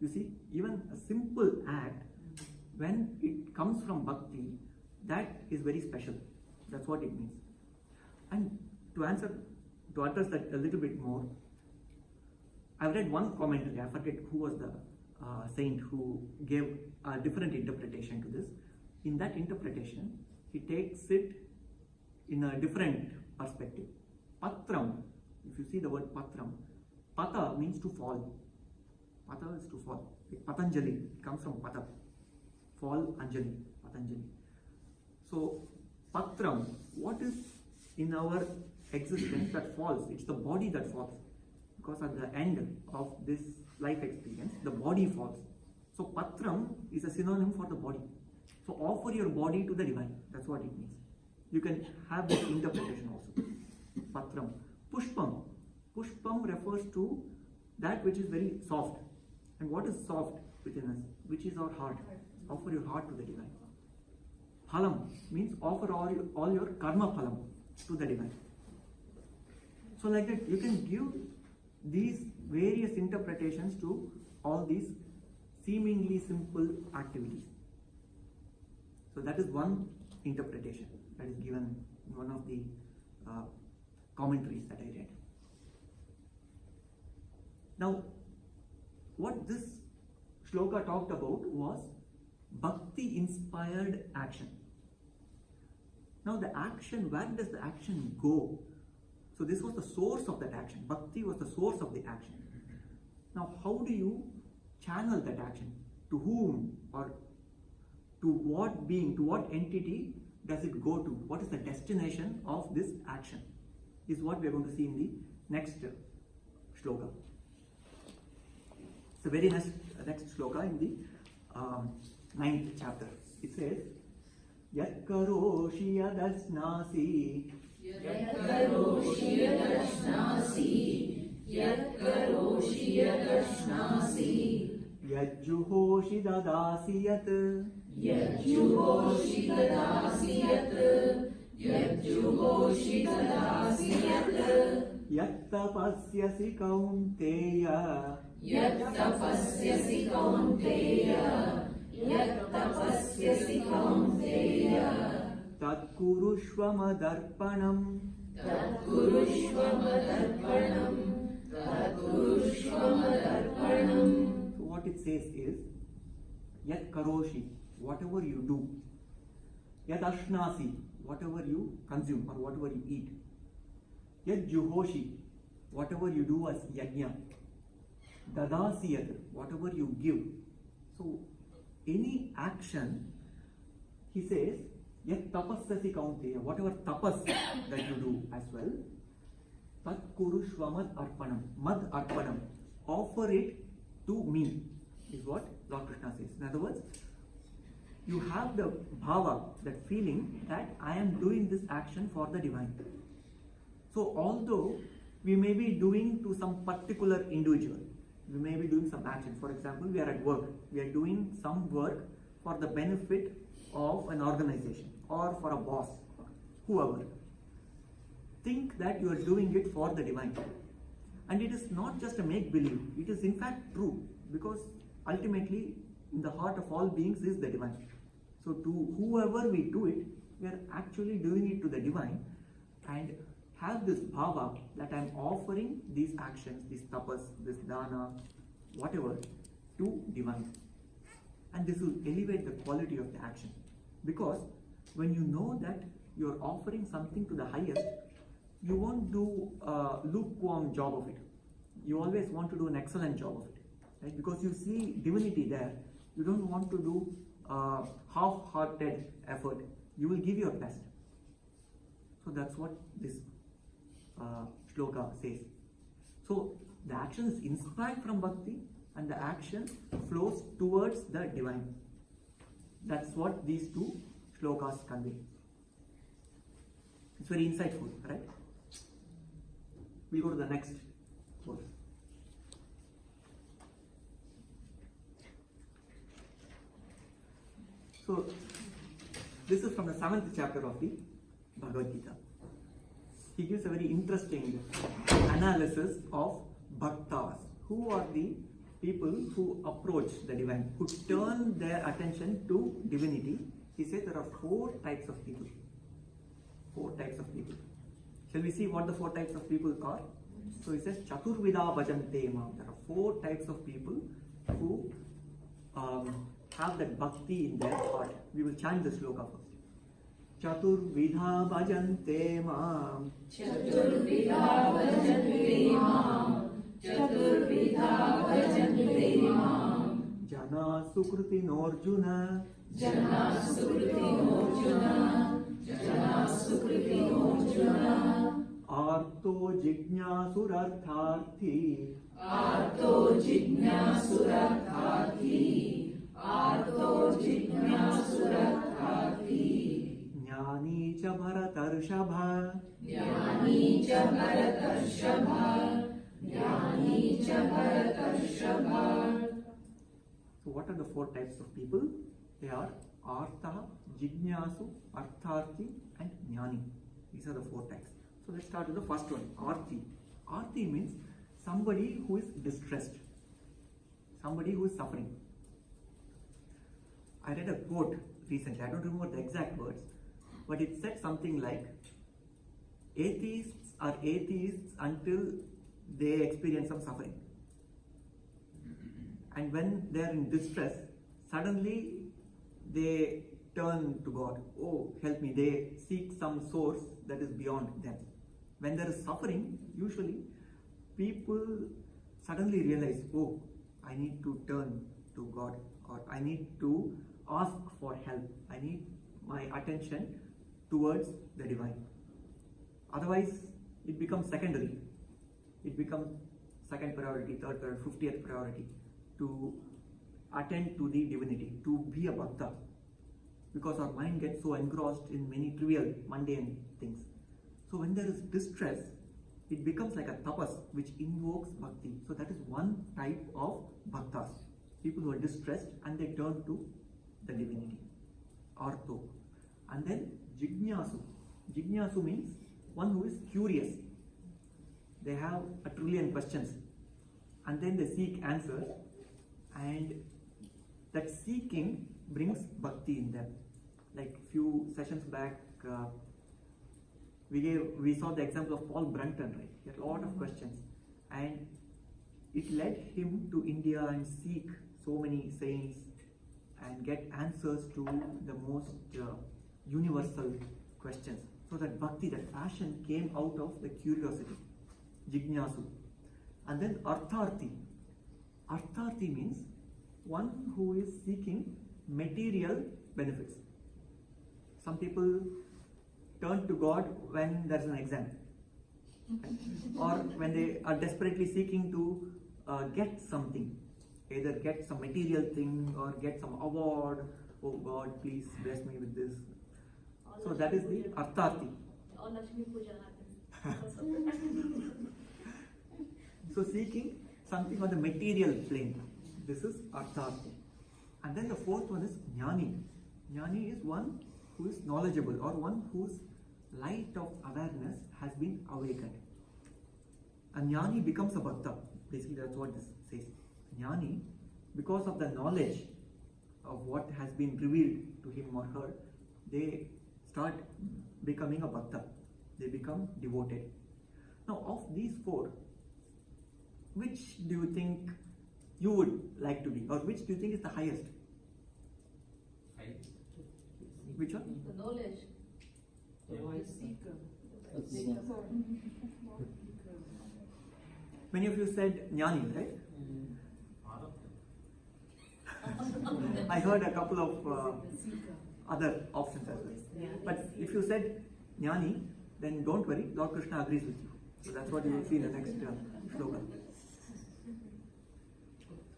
You see, even a simple act, when it comes from bhakti, that is very special. That's what it means. And to address that a little bit more, I've read one commentary, I forget who was the saint who gave a different interpretation to this. In that interpretation, he takes it in a different perspective. Patram, if you see the word patram, pata means to fall. Pata is to fall. Like Patanjali, it comes from pata. Fall, Anjali, Patanjali. So, patram, what is in our existence that falls? It's the body that falls. Because at the end of this life experience, the body falls. So, patram is a synonym for the body. So, offer your body to the divine. That's what it means. You can have this interpretation also. Patram. Pushpam. Pushpam refers to that which is very soft. And what is soft within us? Which is our heart. Offer your heart to the divine. Phalam means offer all your karma phalam to the divine. So like that, you can give these various interpretations to all these seemingly simple activities. So that is one interpretation that is given in one of the commentaries that I read. Now, what this shloka talked about was bhakti inspired action. Now the action, where does the action go? So this was the source of that action. Bhakti was the source of the action. Now how do you channel that action? To whom or to what being, to what entity does it go to? What is the destination of this action? Is what we are going to see in the next shloka. It's the very next shloka in the 9th chapter. It says, Yat karoshi yadasnasi Yat karoshi yadasnasi Yat karoshi yadasnasi Yat juhoshi dadasi yat Yat juhoshi dadasi yat Yat juhoshi dadasi yat Yat tapasyasi kaunteya Yat tapasyasi kaunteya Yat tapasyasi kaunteya Tat kurushva madarpanam Tat kurushva madarpanam Tat kurushva madarpanam. So what it says is, Yat karoshi, whatever you do. Yat ashnasi, whatever you consume or whatever you eat. Yat juhoshi, whatever you do as yajna. Dadasiyat, whatever you give. So any action, he says, Yat tapasyasi kaunteya, whatever tapas that you do as well. Tat kurushvamad arpanam, mad arpanam, offer it to me, is what Lord Krishna says. In other words, you have the bhava, that feeling that I am doing this action for the divine. So although we may be doing to some particular individual, we may be doing some action. For example, we are at work. We are doing some work for the benefit of an organization or for a boss, whoever. Think that you are doing it for the divine. And it is not just a make-believe. It is in fact true, because ultimately in the heart of all beings is the divine. So to whoever we do it, we are actually doing it to the divine and have this bhava that I am offering these actions, these tapas, this dana, whatever, to divine. And this will elevate the quality of the action. Because when you know that you are offering something to the highest, you won't do a lukewarm job of it. You always want to do an excellent job of it. Right? Because you see divinity there, you don't want to do half-hearted effort. You will give your best. So that's what this shloka says. So the action is inspired from bhakti and the action flows towards the divine. That's what these two shlokas convey. It's very insightful, right? We'll go to the next verse. So, this is from the 7th chapter of the Bhagavad Gita. He gives a very interesting analysis of bhaktas. Who are the people who approach the divine, who turn their attention to divinity? He says there are 4 types of people. 4 types of people. Shall we see what the 4 types of people are? So he says, Chaturvida bhajante mam. There are 4 types of people who have that bhakti in their heart. We will chant the sloka first. Chaturvidha bhajante mam. Chaturvidha bhajante mam. Chaturvidha bhajante mam. Jana sukritinarjuna. Jana sukritinarjuna. Jana sukritinarjuna. Arto jignasurartharthi. Arto jignasurartharthi. Arto jignasurartharthi. Jnani cha bharatarshabha. Jnani cha bharatarshabha. Jnani cha bharatarshabha. So what are the 4 types of people? They are Artha, Jignasu, Artharthi and Jnani. These are the 4 types. So let's start with the first one, Arthi. Arthi means somebody who is distressed, somebody who is suffering. I read a quote recently, I don't remember the exact words, but it said something like, atheists are atheists until they experience some suffering. And when they are in distress, suddenly they turn to God. Oh, help me. They seek some source that is beyond them. When there is suffering, usually people suddenly realize, oh, I need to turn to God, or I need to ask for help. I need my attention towards the divine. Otherwise, it becomes secondary. It becomes second priority, third priority, 50th priority to attend to the divinity, to be a bhakta. Because our mind gets so engrossed in many trivial, mundane things. So when there is distress, it becomes like a tapas which invokes bhakti. So that is one type of bhaktas. People who are distressed and they turn to the divinity. Artho. And then Jignasu. Jignasu means one who is curious. They have a trillion questions and then they seek answers, and that seeking brings bhakti in them. Like few sessions back, we saw the example of Paul Brunton, right? He had a lot of questions, and it led him to India and seek so many saints and get answers to the most universal questions. So that bhakti, that passion came out of the curiosity, jignasu. And then artharthi. Artharthi means one who is seeking material benefits. Some people turn to God when there's an exam, or when they are desperately seeking to get something, either get some material thing or get some award. Oh God, please bless me with this. So that is the artharthi. Or Lakshmi Puja happens. So seeking something on the material plane. This is artharthi. And then the 4th one is jnani. Jnani is one who is knowledgeable, or one whose light of awareness has been awakened. And jnani becomes a bhakta. Basically that's what this says. Jnani, because of the knowledge of what has been revealed to him or her, they start becoming a bhakta. They become devoted. Now of these 4, which do you think you would like to be, or which do you think is the highest? Which one? The knowledge. Many of you said jnani, right? I heard a couple of other options as well. But if you said jnani, then don't worry, Lord Krishna agrees with you. So that's what you will see in the next shloka. So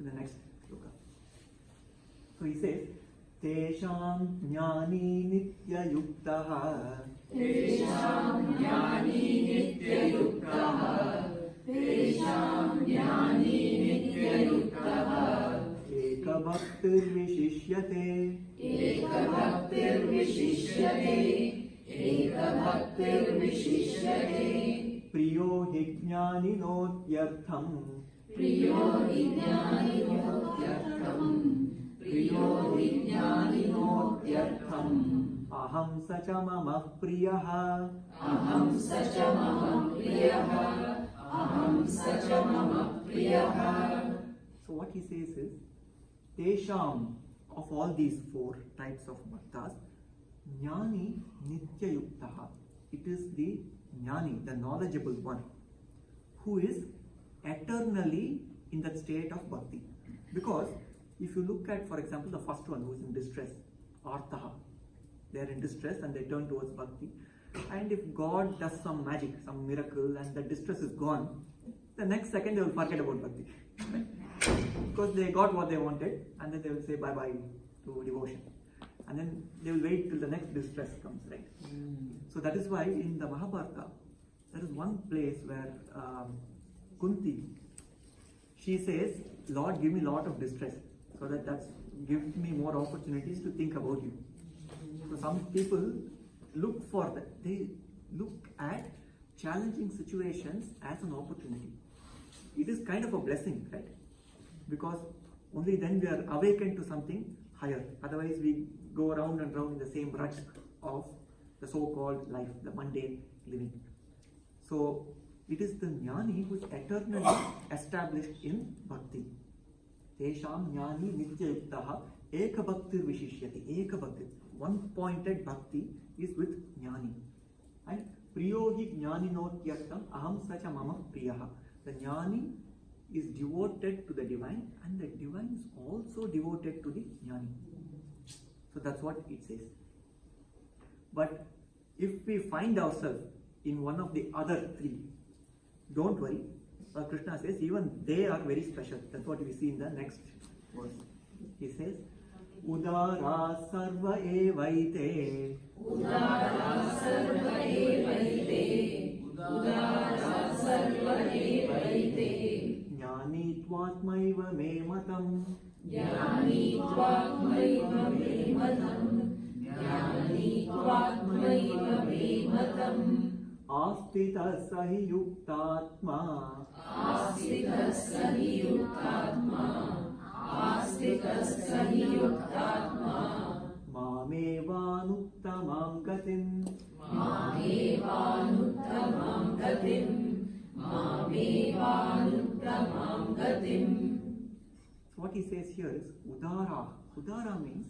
the next shloka. So he says, Tesham jnani nitya yuktaha. Tesham jnani nitya yuktaha. Tesham jnani nitya yuktaha. Eka bhaktir vishishyate. Eka विशिष्यते एकभक्तिर्विशिष्यते प्रियो हि ज्ञानिनोत्यर्थम् प्रियो हि ज्ञानिनोत्यर्थम् प्रियो हि ज्ञानिनोत्यर्थम् अहं स च मम प्रियः अहं स च मम प्रियः अहं स च मम प्रियः. So what he says is, Tesham, of all these four types of bhaktas, Jnani Nityayuktaha. It is the Jnani, the knowledgeable one, who is eternally in that state of bhakti. Because if you look at, for example, the first one who is in distress, Artaha, they are in distress and they turn towards bhakti. And if God does some magic, some miracle, and the distress is gone, the next second they will forget about bhakti. Right? Because they got what they wanted, and then they will say bye-bye to devotion. And then they will wait till the next distress comes, right? So that is why in the Mahabharata, there is one place where Kunti, she says, Lord, give me a lot of distress, so that gives me more opportunities to think about you. So some people look for that. They look at challenging situations as an opportunity. It is kind of a blessing, right? Because only then we are awakened to something higher. Otherwise we go round and round in the same rut of the so-called life, the mundane living. So it is the jnani who is eternally established in bhakti. Tesham jnani nityayuktaha ekabhaktir vishishyati. Ekabhaktir. One-pointed bhakti is with jnani. And priyo hi jnaninotyartam aham sacha mama priyaha. The jnani is devoted to the divine, and the divine is also devoted to the jnani. So that's what it says. But if we find ourselves in one of the other three, don't worry. Krishna says even they are very special. That's what we see in the next verse. He says, Udara sarva evaite. Udara sarva evaite. Udara sarva evaite. Jnani tvatmaiva me matam. Jnani tvatmaiva me matam. Jnani tvatmaiva me matam. Astita sahi yuktatma. Astita sahi yuktatma. Astita sahi yuktatma. Mamevanuttamam gatim. Mamevanuttamam gatim. Mamevanuttamam gatim. So what he says here is Udara. Udara means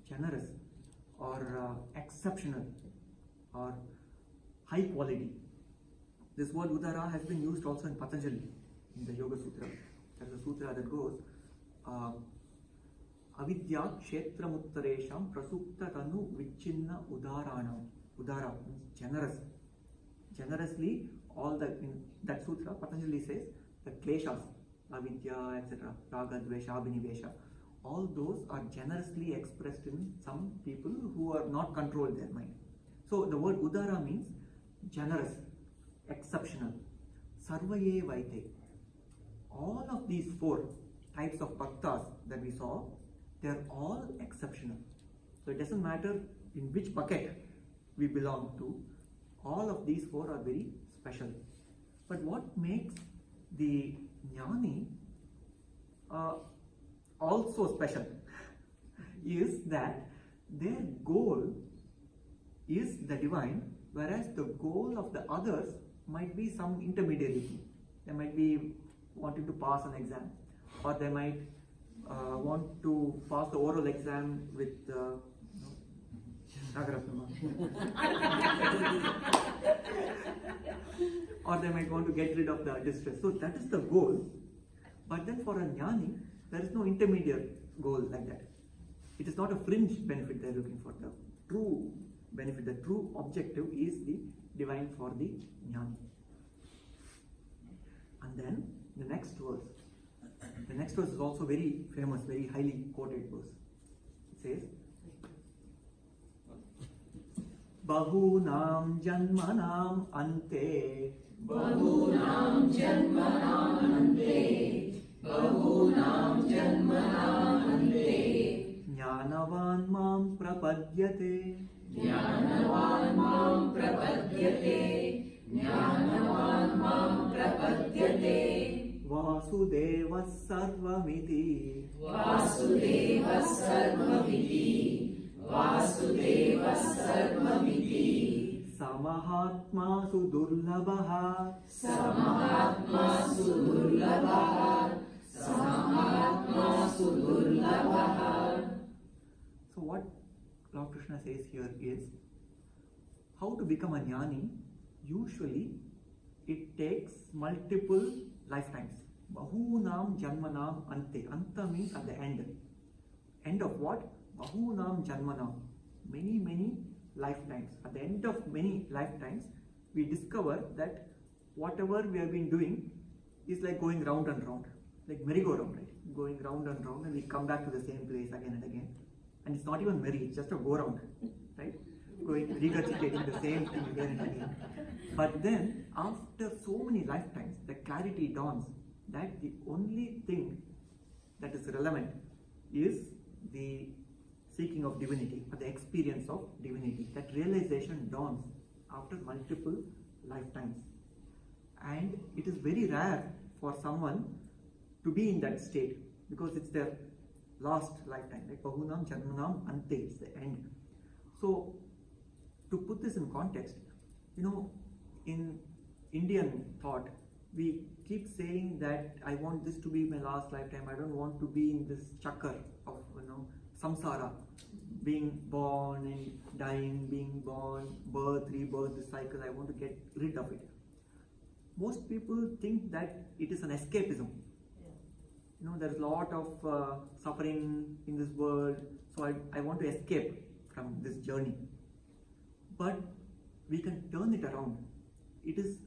generous, or exceptional, or high quality. This word Udara has been used also in Patanjali, in the Yoga Sutra. There is a sutra that goes, Avidya kshetramuttaresham prasukta tanu vichinna udaranam. Udara means generous. Generously, in that sutra, Patanjali says the kleshas, avidya, etc., raga, dvesha, abhinivesha, all those are generously expressed in some people who are not controlled their mind. So the word Udara means generous, exceptional. Sarvaye vaite. All of these four types of bhaktas that we saw, they are all exceptional. So it doesn't matter in which bucket we belong to, all of these four are very special. But what makes the jnani also special is that their goal is the divine, whereas the goal of the others might be some intermediary thing. They might be wanting to pass an exam, or they might want to pass the oral exam with or they might want to get rid of the distress. So that is the goal. But then for a jnani, there is no intermediate goal like that. It is not a fringe benefit they are looking for. The true benefit, the true objective is the divine for the jnani. And then the next verse. The next verse is also very famous, very highly quoted verse. It says, Bahunam janmanam ante. Bahunam janmanam ante. Bahunam janmanam ante. Jnanavan mam prapadyate. Jnanavan mam prapadyate. Jnanavan mam prapadyate. Vasudeva sarvamiti. Vasudeva sarvamiti. Vasudeva sarvamiti. Samahatma sudurlabha. Samahatma sudurlabha. Samahatma sudurlabha. So what Lord Krishna says here is how to become a jnani. Usually it takes multiple lifetimes. Bahunam janmanam ante. Anta means at the end. End of what? Bahunam janmanam. Many lifetimes. At the end of many lifetimes, we discover that whatever we have been doing is like going round and round. Like merry-go-round, right? Going round and round, and we come back to the same place again and again. And it's not even merry, it's just a go-round, right? Going, regurgitating the same thing again and again. But then, after so many lifetimes, the clarity dawns that the only thing that is relevant is the seeking of divinity, or the experience of divinity. That realization dawns after multiple lifetimes. And it is very rare for someone to be in that state, because it's their last lifetime, like Bahunam Janmanam Ante, it's the end. So, to put this in context, in Indian thought, we keep saying that I want this to be my last lifetime, I don't want to be in this chakra of, samsara, being born and dying, being born, birth, rebirth, this cycle, I want to get rid of it. Most people think that it is an escapism. There's a lot of suffering in this world, so I want to escape from this journey. But we can turn it around. It is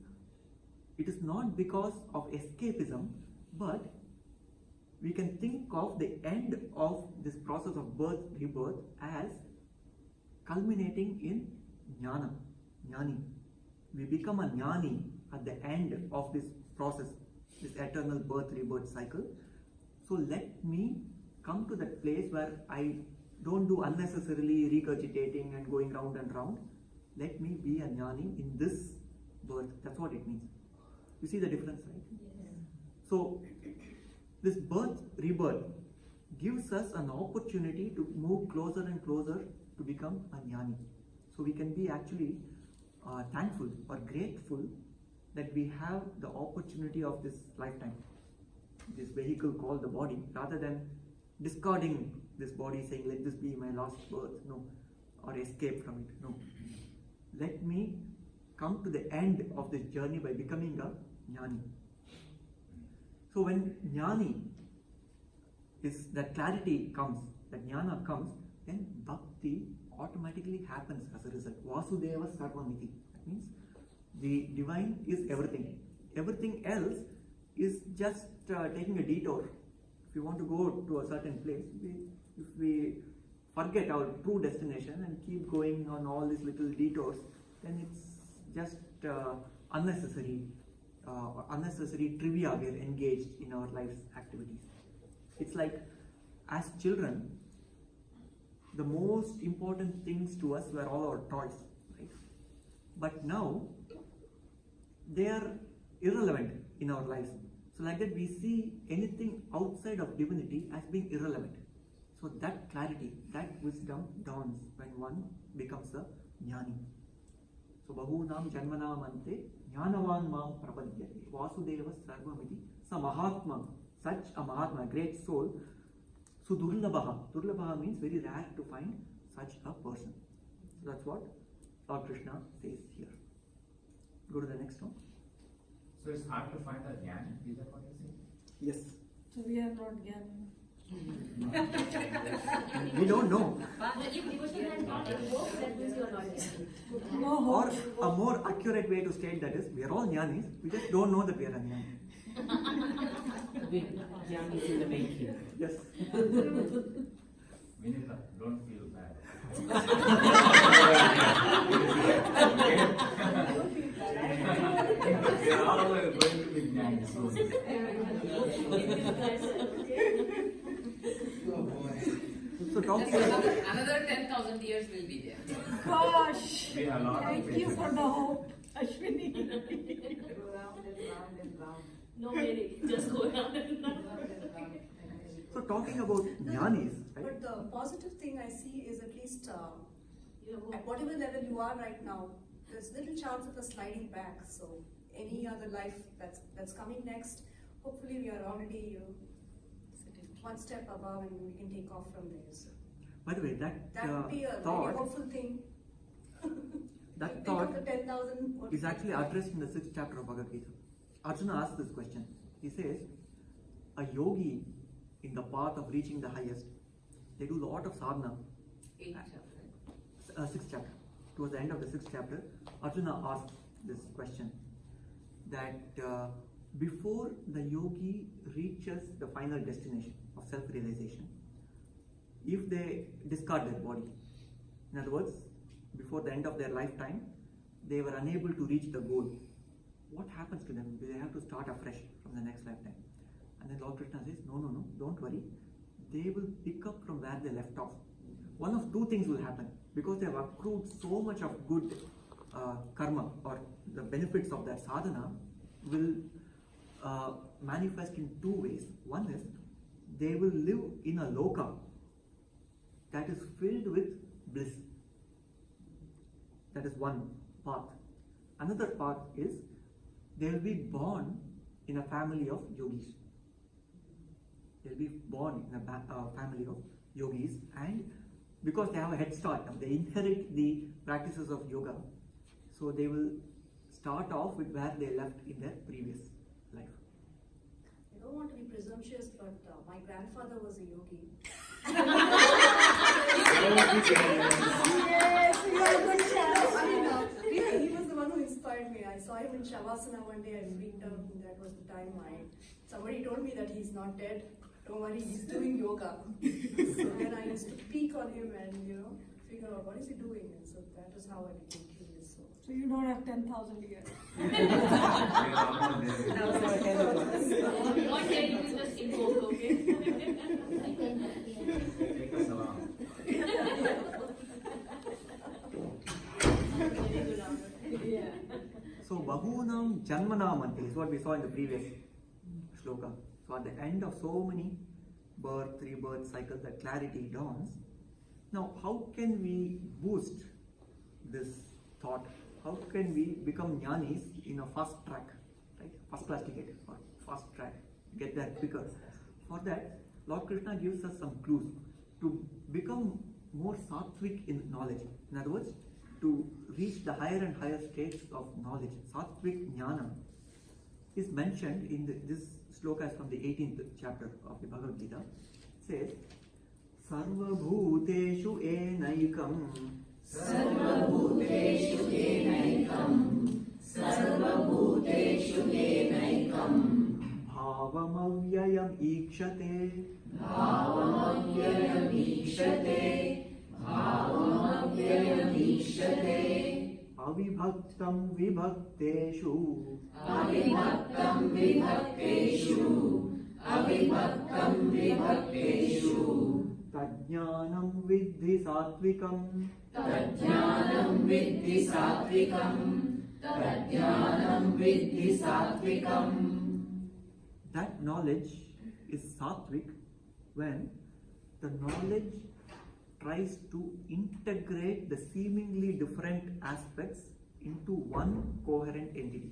not because of escapism, but we can think of the end of this process of birth, rebirth as culminating in jnana, jnani. We become a jnani at the end of this process, this eternal birth, rebirth cycle. So let me come to that place where I don't do unnecessarily regurgitating and going round and round. Let me be a jnani in this birth. That's what it means. You see the difference, right? Yes. So this birth, rebirth gives us an opportunity to move closer and closer to become a jnani. So we can be actually thankful or grateful that we have the opportunity of this lifetime, this vehicle called the body, rather than discarding this body, saying let this be my last birth, no, or escape from it, no. Let me come to the end of this journey by becoming a jnani. So when jnani is, that clarity comes, that jnana comes, then bhakti automatically happens as a result. Vasudeva sarvamiti. That means the divine is everything. Everything else is just taking a detour. If you want to go to a certain place, if we forget our true destination and keep going on all these little detours, then it's just unnecessary trivia we are engaged in our life's activities. It's like, as children, the most important things to us were all our toys, right? But now, they are irrelevant in our lives. So like that, we see anything outside of divinity as being irrelevant. So that clarity, that wisdom dawns when one becomes a jnani. So bahunam janmanam ante jnanavan mam prapadyate vasudeva sarvamiti sa mahatma, such a mahatma, great soul, sudurlabha. Durlabha means very rare to find such a person. So that's what Lord Krishna says here. Go to the next one. So it's hard to find a jnani, is that what you're saying? Yes. So we are not getting. We don't know. But if devotion has not evoked, that means you are not jnani. No Or hope. a more accurate way to state that is, we are all jnanis, we just don't know that we are a jnani. Jnani is in the making. Yes. Vinita, don't feel bad. We are all going to be jnanis soon. So So talking about Another 10,000 years will be there. Gosh, We have a lot of thank you for the hope, Ashwini. Go round and round and round. No meaning, just go around and Round around. and round. so talking about jnanis, right? But the positive thing I see is at least You have at whatever level you are right now, there's little chance of a sliding back. So any other life that's coming next, hopefully we are already one step above and we can take off from there. So By the way, that that would be a very thought, hopeful thing. that Think thought of the 10,000. is actually addressed in the 6th chapter of Bhagavad Gita. Arjuna asks this question. He says, a yogi in the path of reaching the highest, they do a lot of sadhana. 8th chapter. 6th chapter. Towards the end of the 6th chapter, Arjuna asks this question that before the yogi reaches the final destination of self-realization, if they discard their body, in other words, before the end of their lifetime, they were unable to reach the goal, what happens to them? Do they have to start afresh from the next lifetime? And then Lord Krishna says, no, don't worry. They will pick up from where they left off. One of two things will happen. Because they have accrued so much of good karma, or the benefits of that sadhana will manifest in two ways. One is, they will live in a loka that is filled with bliss. That is one path. Another path is, they will be born in a family of yogis. They will be born in a family of yogis, and because they have a head start, they inherit the practices of yoga, so they will start off with where they left in their previous life. I don't want to be presumptuous, but my grandfather was a yogi. Yes, you are a good chance. Really, he was the one who inspired me. I saw him in Shavasana one day and read down. That was the time somebody told me that he's not dead. Don't worry, he's doing yoga. So then I used to peek on him and figure out what is he doing. And so that is how I became curious. So you don't have 10,000 years. One day you will just invoke, okay? Take us along. Yeah. So Bahunam Janmanamanti is what we saw in the previous shloka. So at the end of so many birth, rebirth cycles, that clarity dawns. Now, how can we boost this thought? How can we become jnanis in a fast track, right? First class ticket or fast track, get there quicker. For that, Lord Krishna gives us some clues to become more sattvic in knowledge. In other words, to reach the higher and higher states of knowledge. Sattvic jnana is mentioned in this sloka from the 18th chapter of the Bhagavad Gita. It says, Sarvabhuteshu enaikam. Sarvabhuteshu enaikam. Sarvabhuteshu enaikam. Bhavamavyayam ikshate. Bhavamavyayam ikshate. Bhavamavyayam ikshate. Avibhaktam vibhakteshu. Avibhaktam vibhakteshu. Avibhaktam vibhakteshu. Tajnanam viddhi sattvikam. Tajnanam viddhi sattvikam. Tajnanam viddhi sattvikam. That knowledge is sattvic when the knowledge tries to integrate the seemingly different aspects into one coherent entity.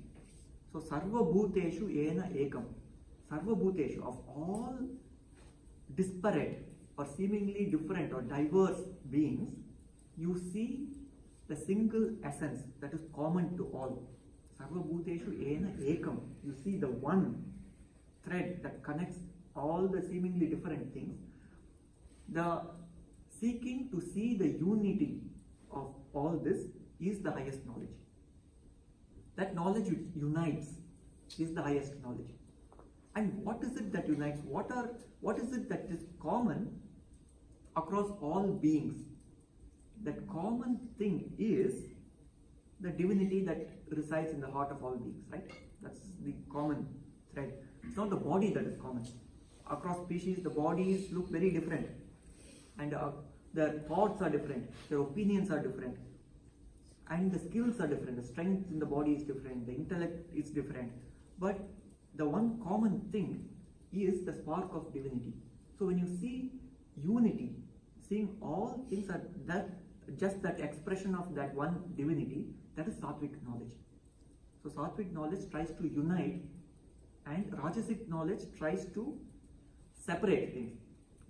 So Sarvabhuteshu ena ekam. Sarvabhuteshu, of all disparate or seemingly different or diverse beings, you see the single essence that is common to all. Sarvabhuteshu ena ekam. You see the one thread that connects all the seemingly different things. The seeking to see the unity of all this is the highest knowledge. That knowledge unites is the highest knowledge. And what is it that unites? What is it that is common across all beings? That common thing is the divinity that resides in the heart of all beings, right? That's the common thread. It's not the body that is common. Across species, the bodies look very different. and their thoughts are different, their opinions are different, and the skills are different, the strength in the body is different, the intellect is different, but the one common thing is the spark of divinity. So when you see unity, seeing all things are that just that expression of that one divinity, that is sattvic knowledge. So sattvic knowledge tries to unite, and rajasic knowledge tries to separate things.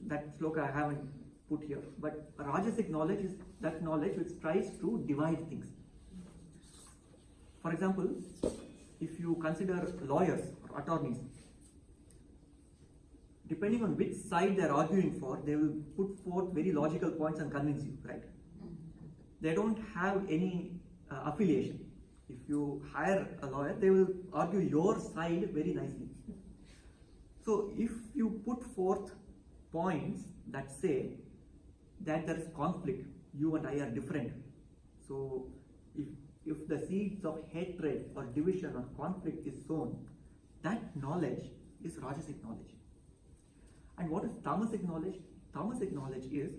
That sloka I haven't put here, but rajasic knowledge is that knowledge which tries to divide things. For example, if you consider lawyers or attorneys, depending on which side they are arguing for, they will put forth very logical points and convince you, right? They don't have any affiliation. If you hire a lawyer, they will argue your side very nicely. So if you put forth points that say that there is conflict, you and I are different. So if the seeds of hatred or division or conflict is sown, that knowledge is rajasic knowledge. And what is tamasic knowledge? Tamasic knowledge is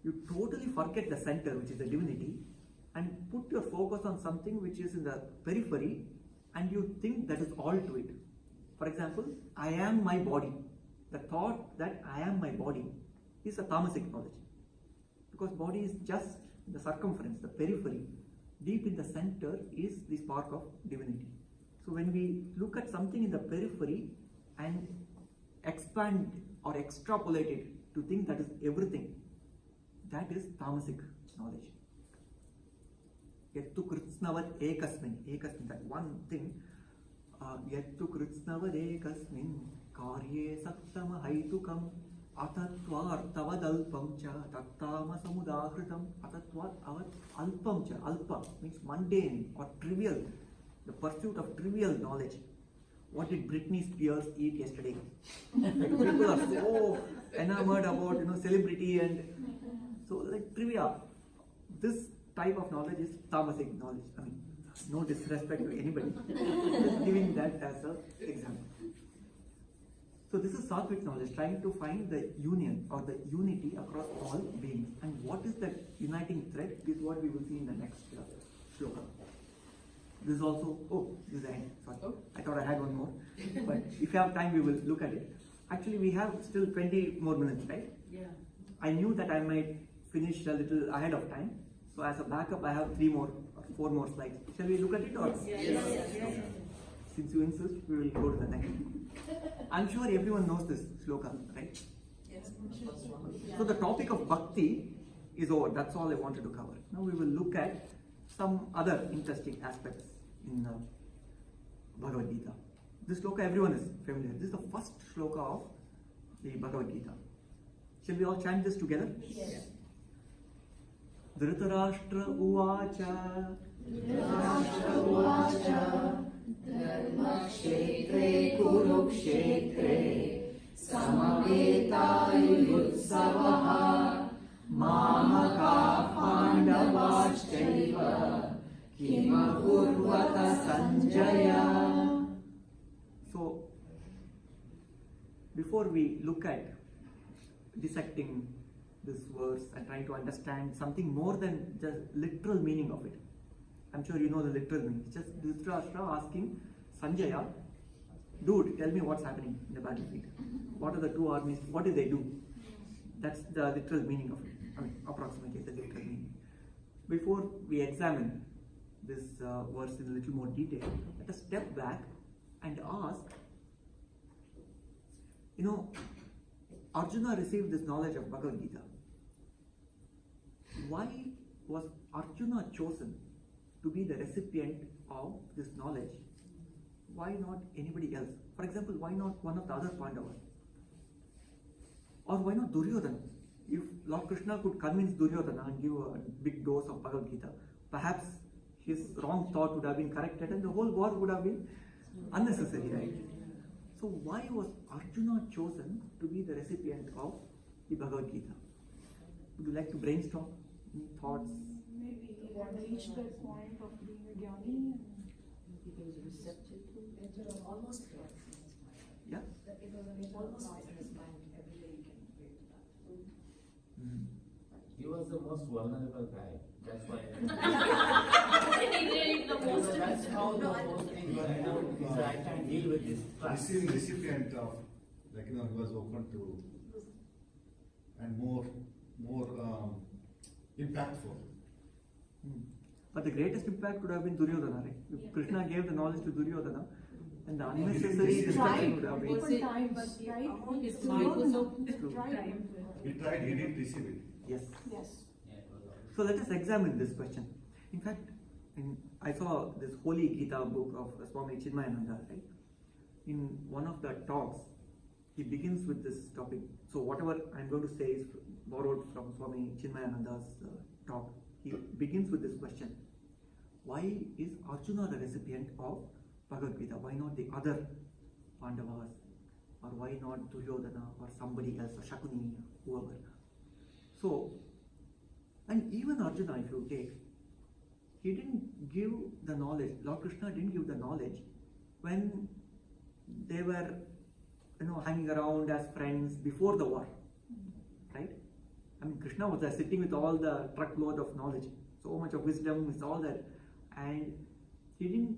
you totally forget the center, which is the divinity, and put your focus on something which is in the periphery, and you think that is all to it. For example, I am my body. The thought that I am my body is a tamasic knowledge. Because body is just the circumference, the periphery. Deep in the center is the spark of divinity. So when we look at something in the periphery and expand or extrapolate it to think that is everything, that is tamasic knowledge. Yattu kritsnavat ekasmin, that one thing, yattu kritsnavat ekasmin, karye sattama haitukam, atatvar tavadalpam cha, tattama samudahritam, atatvar avat alpam cha, alpa means mundane or trivial, the pursuit of trivial knowledge. What did Britney Spears eat yesterday? People are so enamored about celebrity and so like trivia. This type of knowledge is tamasic knowledge. I mean, no disrespect to anybody, just giving that as an example. So this is sattvic knowledge, trying to find the union or the unity across all beings. And what is that uniting thread is what we will see in the next shloka. This is also, this is the end. Sorry, I thought I had one more. But if you have time, we will look at it. Actually, we have still 20 more minutes, right? Yeah. I knew that I might finish a little ahead of time. So as a backup, I have 3 more or 4 more slides. Shall we look at it? Or? Yes. Since you insist, we will go to the next. I'm sure everyone knows this shloka, right? Yes. So the topic of bhakti is over. That's all I wanted to cover. Now we will look at some other interesting aspects in Bhagavad Gita. This shloka everyone is familiar. This is the first shloka of the Bhagavad Gita. Shall we all chant this together? Yes. Dhritarashtra uvacha Dhritarashtra uvacha Dharmakshetre Kurukshetre Samavetaयुयुत्सवः Mamaka Pandavaschaiva Kimakurvata Sanjaya. So, before we look at dissecting this verse and trying to understand something more than the literal meaning of it, I'm sure you know the literal meaning. It's just Dhritarashtra asking Sanjaya, dude, tell me what's happening in the battlefield. What are the two armies? What did they do? That's the literal meaning of it. I mean, approximately the literal meaning. Before we examine this verse in a little more detail, let us step back and ask, Arjuna received this knowledge of Bhagavad Gita. Why was Arjuna chosen to be the recipient of this knowledge? Why not anybody else? For example, why not one of the other Pandavas? Or why not Duryodhana? If Lord Krishna could convince Duryodhana and give a big dose of Bhagavad Gita, perhaps his wrong thought would have been corrected and the whole war would have been unnecessary, right? So why was Arjuna chosen to be the recipient of the Bhagavad Gita? Would you like to brainstorm any thoughts? Maybe he had reached that point of being a jnani. It was receptive to it. It was almost there. Yeah? It was almost there in his mind. Every day you can relate to that. Mm. vulnerable guy. That's why. He did the most. That's how the whole thing. He said, I can't deal with this. Receiving recipient of, like, he was open to, and more impactful. But the greatest impact would have been Duryodhana, right? If Yeah. Krishna gave the knowledge to Duryodhana, and the He unnecessary tried destruction would have multiple been. times, But the right? amount It's is Duryodhana. True. Tried. He tried, he didn't receive it. Yes. Yes. So let us examine this question. In fact, I saw this Holy Gita book of Swami Chinmayananda, right? In one of the talks, he begins with this topic. So whatever I'm going to say is borrowed from Swami Chinmayananda's talk. He begins with this question: why is Arjuna the recipient of Bhagavad Gita? Why not the other Pandavas? Or why not Duryodhana or somebody else, or Shakuni, whoever? So, and even Arjuna, if you take, he didn't give the knowledge, Lord Krishna didn't give the knowledge when they were, hanging around as friends before the war, right? I mean, Krishna was there sitting with all the truckload of knowledge, so much of wisdom is all there, and he didn't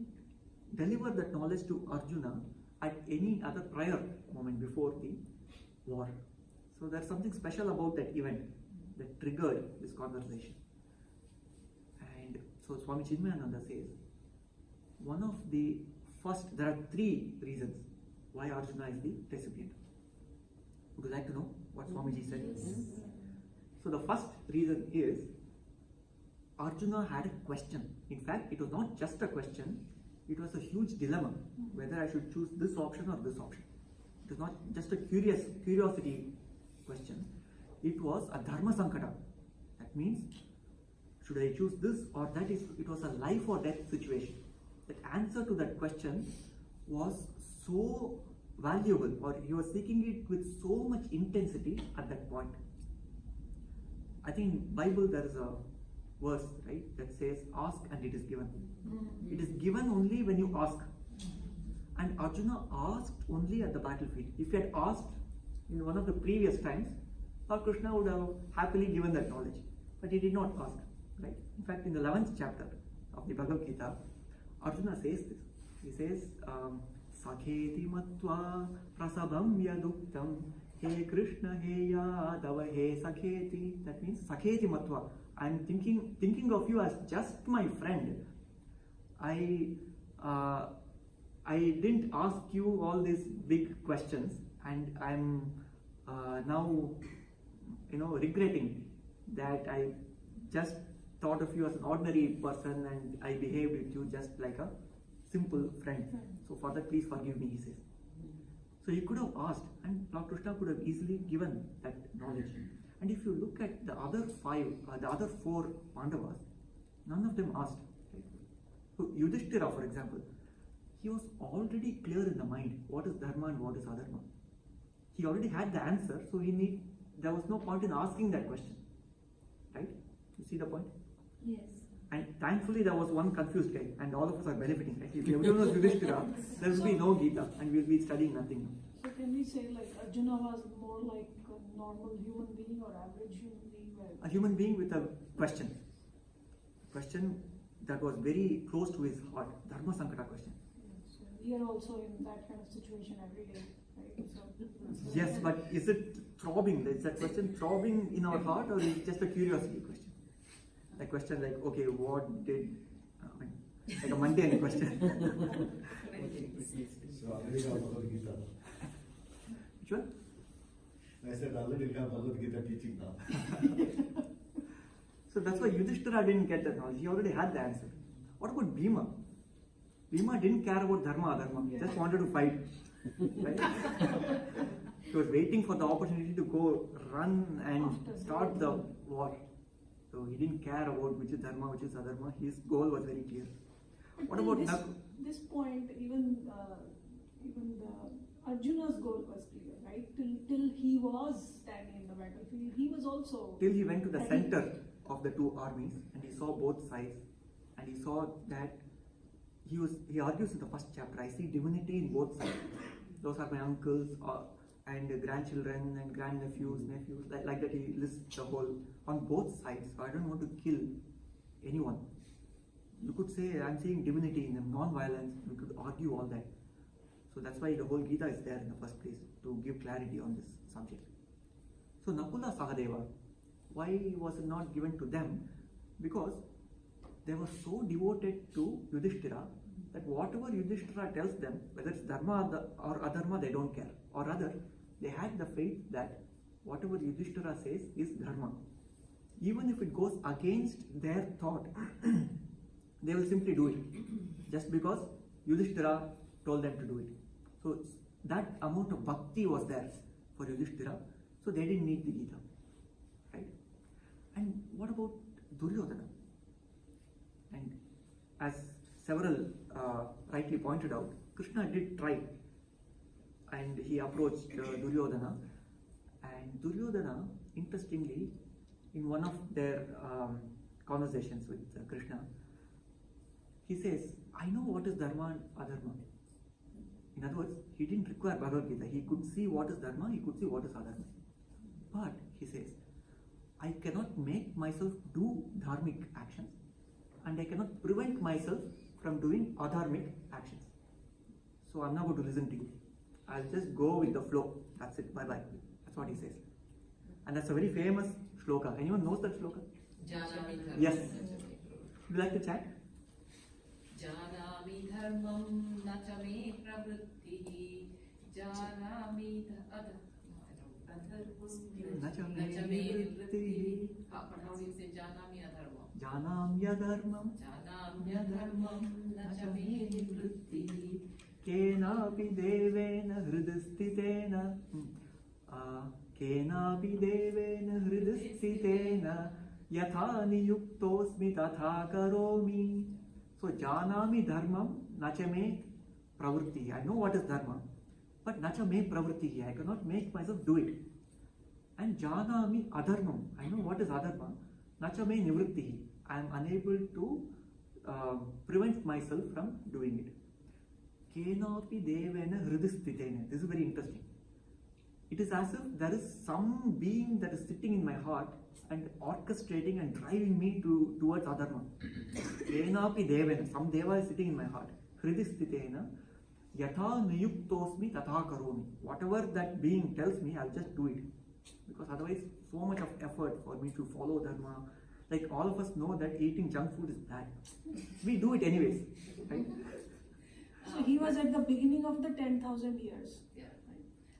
deliver that knowledge to Arjuna at any other prior moment before the war. So there's something special about that event that triggered this conversation. And so Swami Chinmayananda says, one of the first, there are three reasons why Arjuna is the recipient. Would you like to know what Swamiji said? So the first reason is, Arjuna had a question. In fact, it was not just a question, it was a huge dilemma, whether I should choose this option or this option. It was not just a curiosity question. It was a dharma sankata. That means, should I choose this or that? It was a life or death situation. The answer to that question was so valuable, or he was seeking it with so much intensity at that point. I think in Bible there is a verse, right, that says, ask and it is given. It is given only when you ask. And Arjuna asked only at the battlefield. If he had asked in one of the previous times, Lord Krishna would have happily given that knowledge. But he did not ask, right? In fact, in the 11th chapter of the Bhagavad Gita, Arjuna says this. He says, Sakheti matva prasabham yaduktam he Krishna he yadava he sakheti. That means Sakheti matva. I am thinking of you as just my friend. I didn't ask you all these big questions, and I'm now regretting that I just thought of you as an ordinary person and I behaved with you just like a simple friend. So for that, please forgive me, he says. So he could have asked, and Lord Krishna could have easily given that knowledge. And if you look at the other four Pandavas, none of them asked. Right? So Yudhishthira, for example, he was already clear in the mind what is dharma and what is adharma. He already had the answer, so there was no point in asking that question. Right? You see the point? Yes. And thankfully there was one confused guy, and all of us are benefiting. Right? If everyone was Yudhishthira, there will be no Gita, and we'll be studying nothing. So can we say like Arjuna was more like a normal human being or average human being? A human being with a question. Question that was very close to his heart. Dharma Sankata question. So we are also in that kind of situation every day, right? So, Yes, but is it throbbing? Is that question throbbing in our heart, or is it just a curiosity question? A question like, okay, what did, like a mundane question. So already have Bhagavad Gita. Which one? I said already we have Bhagavad Gita teaching now. So that's why Yudhishthira didn't get that knowledge. He already had the answer. What about Bhima? Bhima didn't care about dharma, adharma. He just wanted to fight. Right? He was waiting for the opportunity to go run and start the war. So he didn't care about which is dharma, which is adharma. His goal was very clear. What about this point? Even the Arjuna's goal was clear, right? Till he was standing in the battlefield, he was also. Till he went to the center of the two armies and he saw both sides, and he saw that he argues in the first chapter, I see divinity in both sides. Those are my uncles, and grandchildren and grandnephews, nephews, like that he lists the whole, on both sides. So I don't want to kill anyone. You could say I'm seeing divinity in them, non-violence, we could argue all that. So that's why the whole Gita is there in the first place, to give clarity on this subject. So Nakula Sahadeva, why was it not given to them? Because they were so devoted to Yudhishthira that whatever Yudhishthira tells them, whether it's dharma or adharma, they don't care. Or rather, they had the faith that whatever Yudhishthira says is dharma. Even if it goes against their thought, they will simply do it, just because Yudhishthira told them to do it. So that amount of bhakti was there for Yudhishthira, so they didn't need the Gita. Right? And what about Duryodhana? And as several rightly pointed out, Krishna did try, and he approached Duryodhana. And Duryodhana, interestingly, in one of their conversations with Krishna, he says, I know what is dharma and adharma. In other words, he didn't require Bhagavad Gita. He could see what is dharma, he could see what is adharma. But, he says, I cannot make myself do dharmic actions, and I cannot prevent myself from doing adharmic actions. So I'm not going to listen to you. I'll just go with the flow. That's it. Bye-bye. That's what he says. And that's a very famous shloka. Anyone knows that shloka? Yes. Would you like to chat? Janami dharmam nachame pravritti janami nachame vritti. But how do you say janami adharmam? Janamya dharmam. Janamya dharmam nachame vritti. Kenapi devena hridastitena. Kenapi devena hridastitena. Yatha niyuktosmi tatha karomi. So janami dharmam nachame pravritti. I know what is dharma, but nachame pravritti. I cannot make myself do it. And janami adharmam. I know what is adharma. Nachame nivritti. I am unable to prevent myself from doing it. Kenapi devena hridastitena. This is very interesting. It is as if there is some being that is sitting in my heart and orchestrating and driving me towards adharma. Kenapi devena. Some deva is sitting in my heart. Hridastitena. Yatha niyuktosmi tatha karomi. Whatever that being tells me, I'll just do it. Because otherwise, so much of effort for me to follow dharma. Like all of us know that eating junk food is bad. We do it anyways. Right? So he was at the beginning of the 10,000 years. Yeah.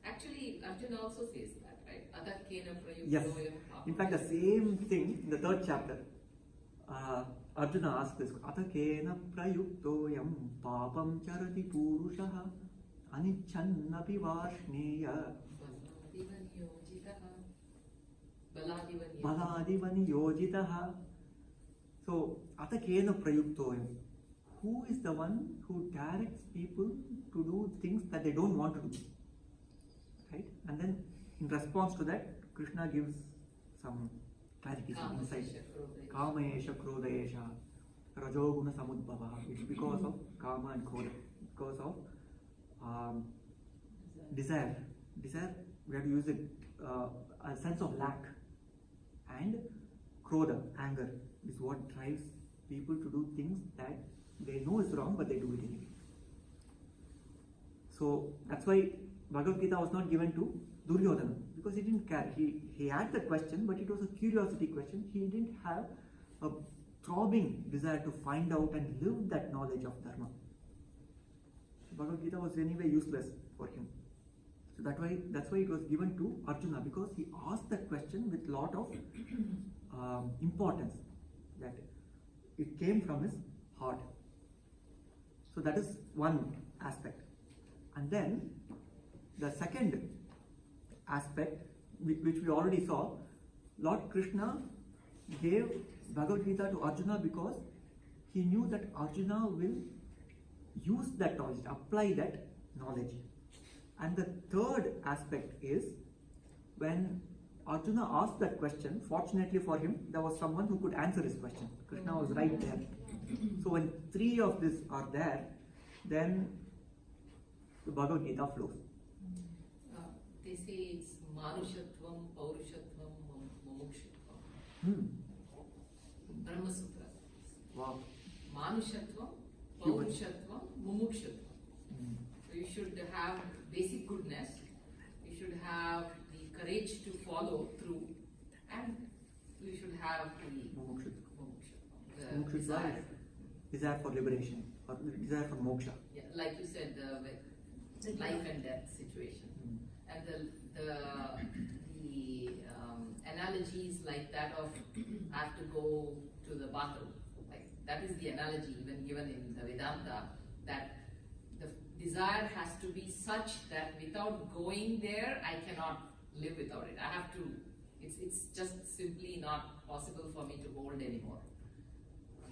Actually, Arjuna also says that, right? Adakena prayuktoyam. Yes. In fact, the same thing in the 3rd chapter. Arjuna asks this, Atakena prayuktoyam papam charati purushaha anichannapi varshneya baladivani yojitaha. So, Atakena prayuktoyam. Who is the one who directs people to do things that they don't want to do? Right? And then, in response to that, Krishna gives some clarity, some insight. Kamesha krodesha rajoguna samudbhava. It's because of kama and krodha. Because of desire. Desire, we have to use it, a sense of lack. And krodha, anger, is what drives people to do things that they know is wrong, but they do it anyway. So that's why Bhagavad Gita was not given to Duryodhana, because he didn't care. He had the question, but it was a curiosity question. He didn't have a throbbing desire to find out and live that knowledge of dharma. Bhagavad Gita was anyway useless for him. So that's why it was given to Arjuna, because he asked that question with lot of importance, that it came from his heart. So that is one aspect. And then the second aspect, which we already saw, Lord Krishna gave Bhagavad Gita to Arjuna because he knew that Arjuna will use that knowledge, apply that knowledge. And the third aspect is, when Arjuna asked that question, fortunately for him, there was someone who could answer his question. Krishna was right there. So when 3 of these are there, then the Bhagavad Gita flows. They say it's Manushatvam, Paurushatvam, Mumukshutvam. Brahma Sutra. Wow. Manushatvam, Human. Paurushatvam, Mumukshutvam. So you should have basic goodness, you should have the courage to follow through, and you should have the Mumukshutvam. the Mumukshutvam desire. is desire for liberation or desire for moksha. Yeah, like you said, the life and death situation. And the analogies like that of I have to go to the bathroom, like that is the analogy even given in the Vedanta, that the desire has to be such that without going there I cannot live without it. I have to, it's just simply not possible for me to hold anymore.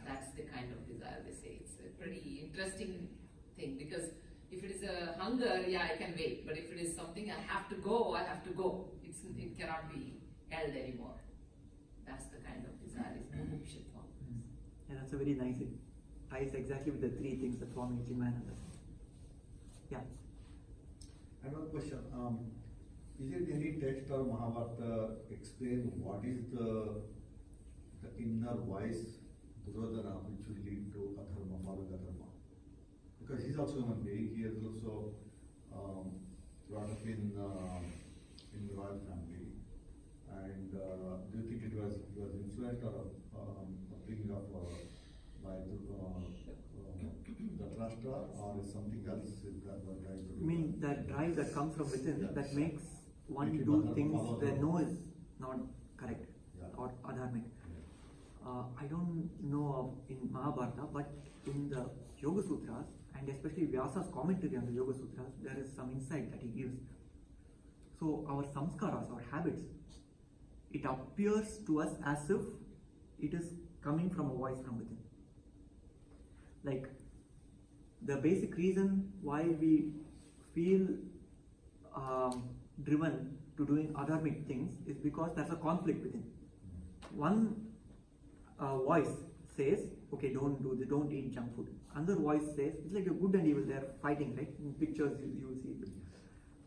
That's the kind of desire they say. It's a pretty interesting thing, because if it is a hunger, yeah, I can wait. But if it is something I have to go, I have to go. It cannot be held anymore. That's the kind of desire is mumukshutvam. Yeah, that's a very nice. It ties exactly with the three things that Swami Chimananda. Yeah. I have a question. Is it any text or Mahabharata explain what is the inner voice, Duryodhana, which will lead to adharma, following adharma? Because he's also a human being. He is also brought up in the royal family. And do you think it was influenced or bringing up by the Rashtra, or is something else that was trying to do? I mean, that drive that comes from within, Yeah. that makes one Make it do adharma, things follow they the- know is not correct Yeah. or adharmic. Yeah. I don't know of in Mahabharata, but in the Yoga Sutras, and especially Vyasa's commentary on the Yoga Sutras, there is some insight that he gives. So our samskaras, our habits, it appears to us as if it is coming from a voice from within. Like, the basic reason why we feel driven to doing adharmic things is because there's a conflict within. One voice says, okay, don't eat junk food. Another voice says, it's like a good and evil, they're fighting, right? In pictures you will see it.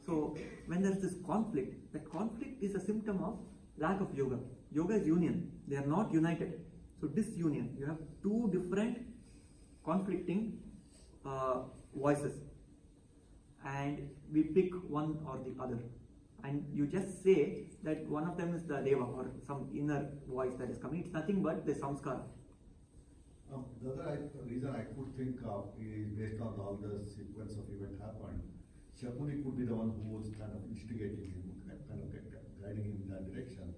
So when there's this conflict, that conflict is a symptom of lack of yoga. Yoga is union, they are not united. So disunion, you have two different conflicting voices, and we pick one or the other, and you just say that one of them is the deva or some inner voice that is coming. It's nothing but the samskara. The other reason I could think of is based on all the sequence of event happened. Shakuni could be the one who was kind of instigating him, kind of guiding him in that direction,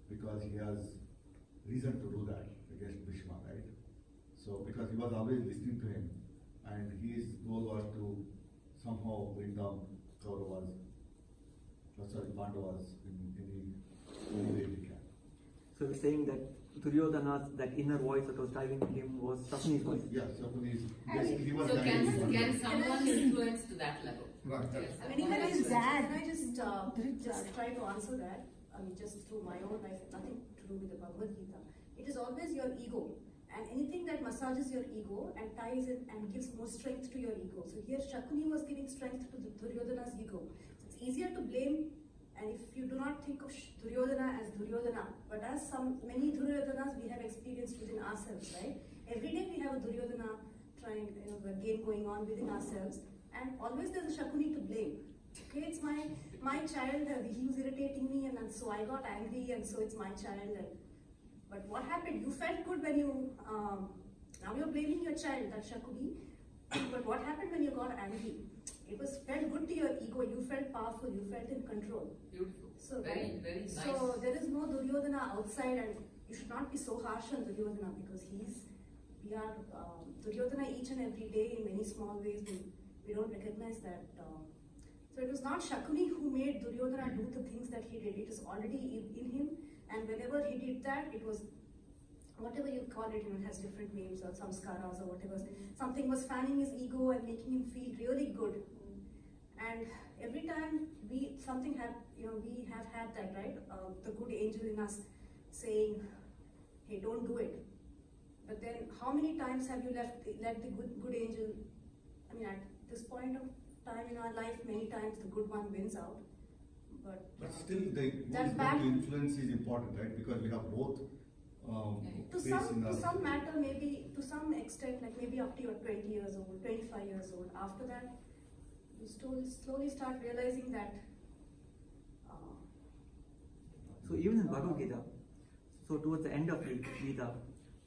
because he has reason to do that against Bhishma, right? So because he was always listening to him, and his goal was to somehow bring down Kauravas, Pandavas in any way he can. So you're saying that Duryodhana's, that inner voice that was driving him was Shakuni's voice. Yeah, Shakuni is basically he was So guiding him. can someone influence to that level? Right. Yes. I mean, even his dad. Can I just try to answer that? I mean, just through my own life, nothing to do with the Bhagavad Gita. It is always your ego, and anything that massages your ego and ties it and gives more strength to your ego. So here, Shakuni was giving strength to the Duryodhana's ego. So it's easier to blame, and if you do not think of Duryodhana as Duryodhana, but as many Duryodhanas we have experienced within ourselves, right? Every day we have a Duryodhana trying, a game going on within ourselves. And always there's a Shakuni to blame. Okay, it's my child, he was irritating me, and so I got angry, and so it's my child. But what happened? You felt good when you, now you're blaming your child, that Shakuni. But what happened when you got angry? It was felt good to your ego, you felt powerful, you felt in control. Beautiful. So, Very nice. So there is no Duryodhana outside, and you should not be so harsh on Duryodhana, because we are Duryodhana each and every day in many small ways. We don't recognize that. So it was not Shakuni who made Duryodhana do the things that he did. It is already in him, and whenever he did that, it was whatever you call it. It has different names or samskaras or whatever. Something was fanning his ego and making him feel really good. And every time we have had that, right? The good angel in us saying, "Hey, don't do it." But then, how many times have you let the good angel? I mean, at this point of time in our life, many times the good one wins out. But still, the That who bad- is going to influence is important, right? Because we have both To face in to our. some matter, maybe to some extent, like maybe up to you're 20 years old, 25 years old. After that, you slowly start realizing that. So even in Bhagavad Gita, so towards the end of the Gita,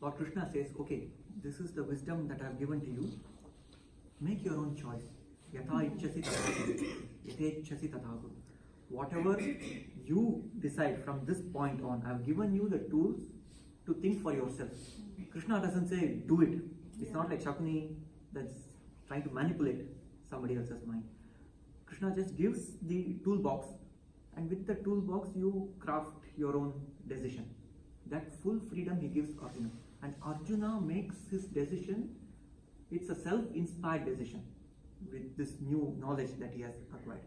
Lord Krishna says, okay, this is the wisdom that I have given to you. Make your own choice. Yatha ichchasi tatha kuru. Yatechchasi tatha kuru. Whatever you decide from this point on, I have given you the tools to think for yourself. Krishna doesn't say do it. It's not like Shakuni that's trying to manipulate somebody else's mind. Krishna just gives the toolbox, and with the toolbox you craft your own decision. That full freedom he gives Arjuna, and Arjuna makes his decision. It's a self-inspired decision with this new knowledge that he has acquired.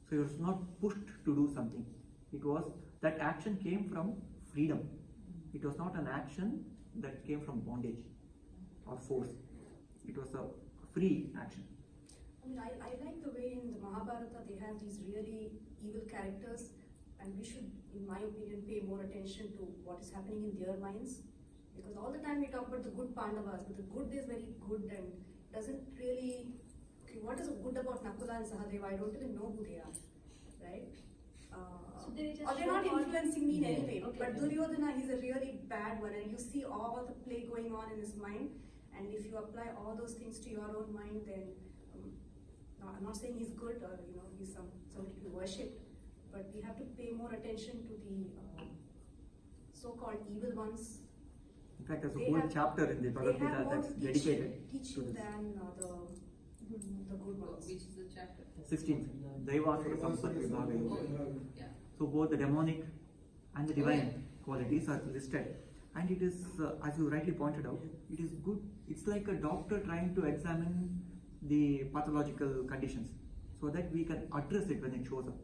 So he was not pushed to do something. It was that action came from freedom. It was not an action that came from bondage or force. It was a free action. I mean, I like the way in the Mahabharata they have these really evil characters, and we should, in my opinion, pay more attention to what is happening in their minds. Because all the time we talk about the good Pandavas, but the good is very good and doesn't really. Okay, what is good about Nakula and Sahadeva? I don't even know who they are, right? So they just Or they're not show all- influencing me in any way. Okay. But Duryodhana, he's a really bad one, and you see all the play going on in his mind. And if you apply all those things to your own mind, then no, I'm not saying he's good or he's somebody to be worshipped, but we have to pay more attention to the so-called evil ones. In fact, there's a They whole have- chapter in the They Bhagavad have Gita more that's to dedicated teach to you this. than the good ones. Which is the chapter? 16th, Daivasura Sampat Vibhaga Yoga. Yeah. So both the demonic and the divine qualities are listed, and it is, as you rightly pointed out, it is good. It's like a doctor trying to examine the pathological conditions so that we can address it when it shows up.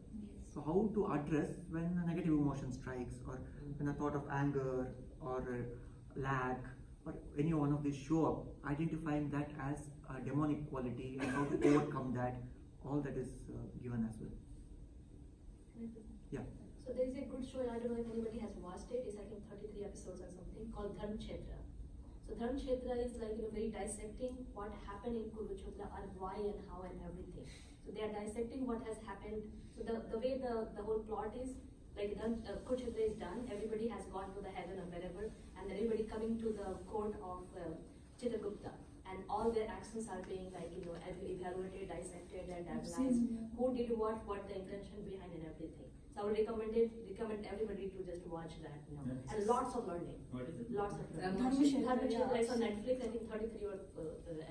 So how to address when a negative emotion strikes, or when a thought of anger or lack or any one of these show up, identifying that as a demonic quality and how to overcome that, all that is given as well. Yeah. So there is a good show, I don't know if anybody has watched it, it's I think 33 episodes or something, called Dharm Kshetra. So Dharm Kshetra is like very dissecting what happened in Kurukshetra and why and how and everything. So they are dissecting what has happened. So the way the whole plot is, like Kurukshetra is done, everybody has gone to the heaven or wherever, and everybody coming to the court of Chitragupta. And all their actions are being evaluated, dissected, and analyzed. Who did what the intention behind and everything. So I would recommend everybody to just watch that. Yes. And lots of learning. What is it? Lots of learning. Dharma Dharma Kshetra, Kshetra, yeah. it's on Netflix, I think 33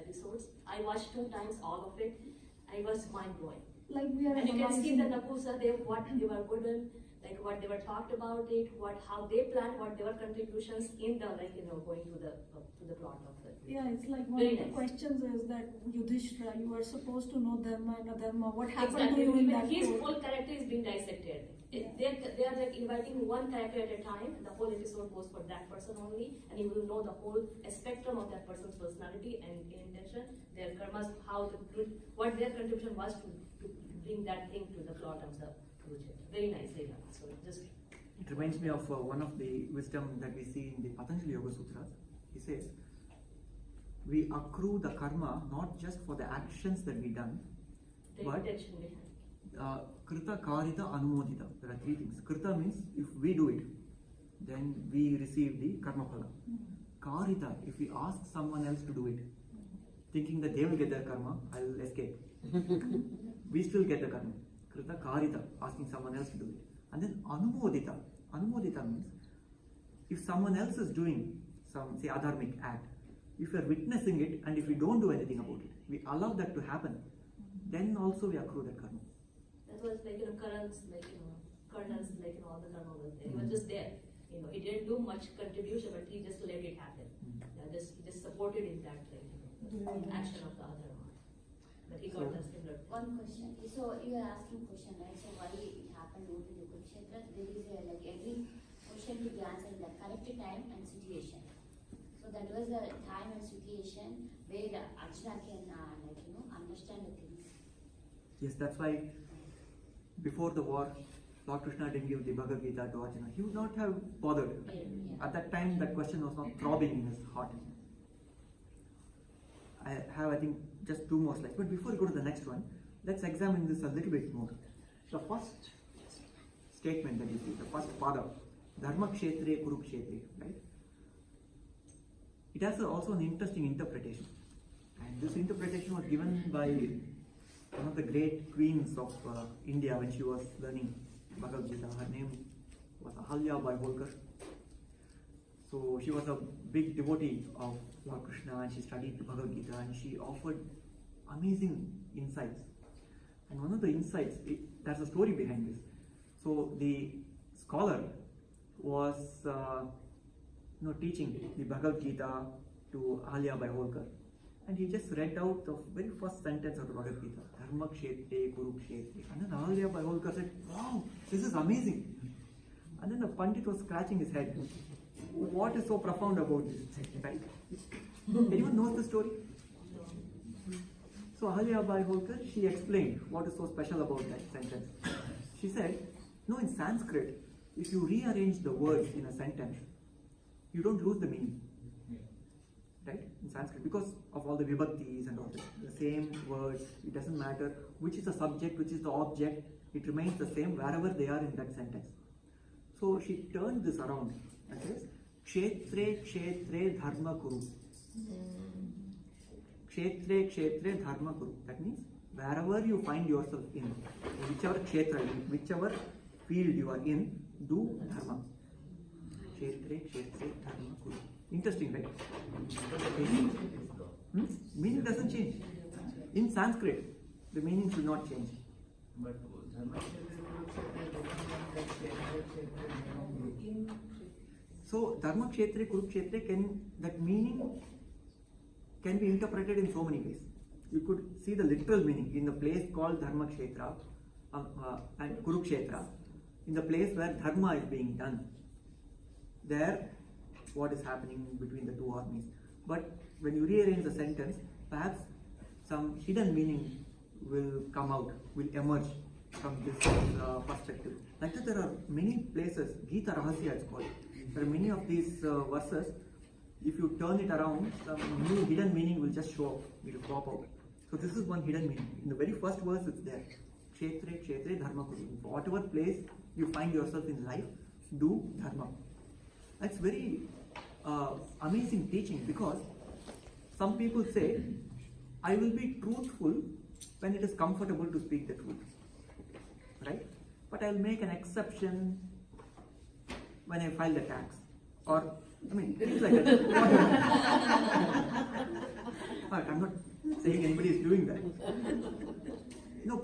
episodes. I watched 2 times all of it, and it was mind blowing. Like we are And you can see the analyzing- Napusa, what they were good in, like what they were talked about it, how they planned, what their contributions in the going to the plot of it. Yeah, it's like one Very of the nice. questions is that Yudhishthira, you are supposed to know Dharma and Adharma. What happened Exactly. to you in Even that his court? whole character is being dissected. Yeah. They are like inviting one character at a time, and the whole episode goes for that person only, and you will know the whole spectrum of that person's personality and intention, their karmas, what their contribution was to bring that thing to the plot of the project. Very nice, very nice. So just It reminds me of one of the wisdom that we see in the Patanjali Yoga Sutras. He says, we accrue the karma not just for the actions that we done, the but intention behind. Krita, Karita, Anumodita. There are 3 things. Krita means if we do it, then we receive the karma phala. Karita, if we ask someone else to do it, thinking that they will get their karma, I will escape. We still get the karma. Krita, Karita, asking someone else to do it. And then Anumodita. Anumodita means if someone else is doing some, say, adharmic act, if we are witnessing it and if we don't do anything about it, we allow that to happen, then also we accrue that karma. That was Karan's Colonel's all the karma was there. He was just there. He didn't do much contribution, but he just let it happen. He just supported in that action of the other one. But he got the similar. One question. So you are asking question, right? So why it happened only in Kurukshetra? There is every question to be answered in the correct time and situation. So that was a time and situation where Arjuna can understand the things. Yes, that's why before the war, Lord Krishna didn't give the Bhagavad Gita to Arjuna, he would not have bothered. Yeah. At that time, that question was not throbbing in his heart. I have, I think, just 2 more slides. But before we go to the next one, let's examine this a little bit more. The first statement that you see, the first pada, Dharma Kshetre Kurukshetre, right? It has also an interesting interpretation. And this interpretation was given by one of the great queens of India when she was learning Bhagavad Gita. Her name was Ahalya Bai Holkar. So she was a big devotee of Lord Krishna and she studied the Bhagavad Gita and she offered amazing insights. And one of the insights, there's a story behind this. So the scholar was teaching the Bhagavad Gita to Ahalya Bai Holkar. And he just read out the very first sentence of the Bhagavad Gita, Dharma Kshetre Kurukshetre. And then Ahalya Bai Holkar said, wow, this is amazing. And then the Pandit was scratching his head. What is so profound about this? Right? Anyone knows the story? So Ahalya Bai Holkar, she explained what is so special about that sentence. She said, no, in Sanskrit, if you rearrange the words in a sentence, you don't lose the meaning. Right? In Sanskrit, because of all the vibhaktis and all this, the same words, it doesn't matter which is the subject, which is the object, it remains the same wherever they are in that sentence. So she turned this around and says, Kshetre Kshetre Dharma Kuru. Kshetre Kshetre Dharma Kuru. That means wherever you find yourself in, whichever kshetra, whichever field you are in, do dharma. Kshetre Kshetre Dharma Kuru. Interesting, right? Meaning doesn't change. In Sanskrit, the meaning should not change. But so Dharma Kshetre, Kurukshetre, that meaning can be interpreted in so many ways. You could see the literal meaning in the place called Dharma Kshetra and Kurukshetra, in the place where Dharma is being done. There, what is happening between the two armies. But when you rearrange the sentence, perhaps some hidden meaning will come out, will emerge from this perspective. Like that, there are many places, Gita Rahasya it's called. There are many of these verses. If you turn it around, some new hidden meaning will just show up, it will pop out. So this is one hidden meaning. In the very first verse, it's there. Kshetre, Kshetre, Dharma Kuru. Whatever place you find yourself in life, do Dharma. That's very amazing teaching, because some people say, I will be truthful when it is comfortable to speak the truth. Right? But I'll make an exception when I file the tax. Or, things like that. I'm not saying anybody is doing that.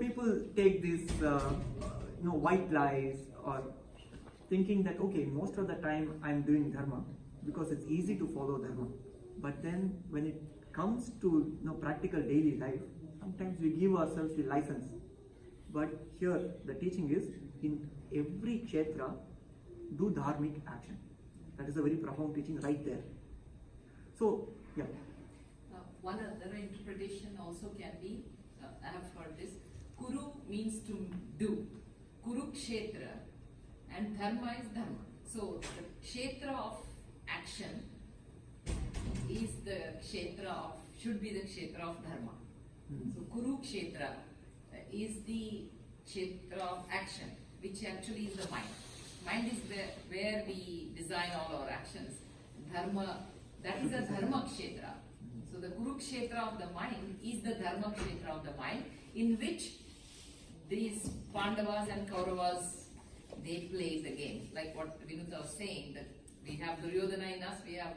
People take these, white lies, or thinking that, okay, most of the time I'm doing dharma because it's easy to follow dharma. But then when it comes to practical daily life, sometimes we give ourselves the license. But here the teaching is, in every kshetra, do dharmic action. That is a very profound teaching right there. So, yeah. One other interpretation also can be, I have heard this, Kuru means to do. Kurukshetra, and dharma is dharma. So the kshetra of action is the kshetra of, should be the kshetra of dharma. So Kurukshetra is the kshetra of action, which actually is the mind. Mind is where we design all our actions. Dharma, that is a dharma kshetra. So the Kurukshetra of the mind is the dharma kshetra of the mind, in which these Pandavas and Kauravas, they play the game. Like what Vinuta was saying, that we have Duryodhana in us, we have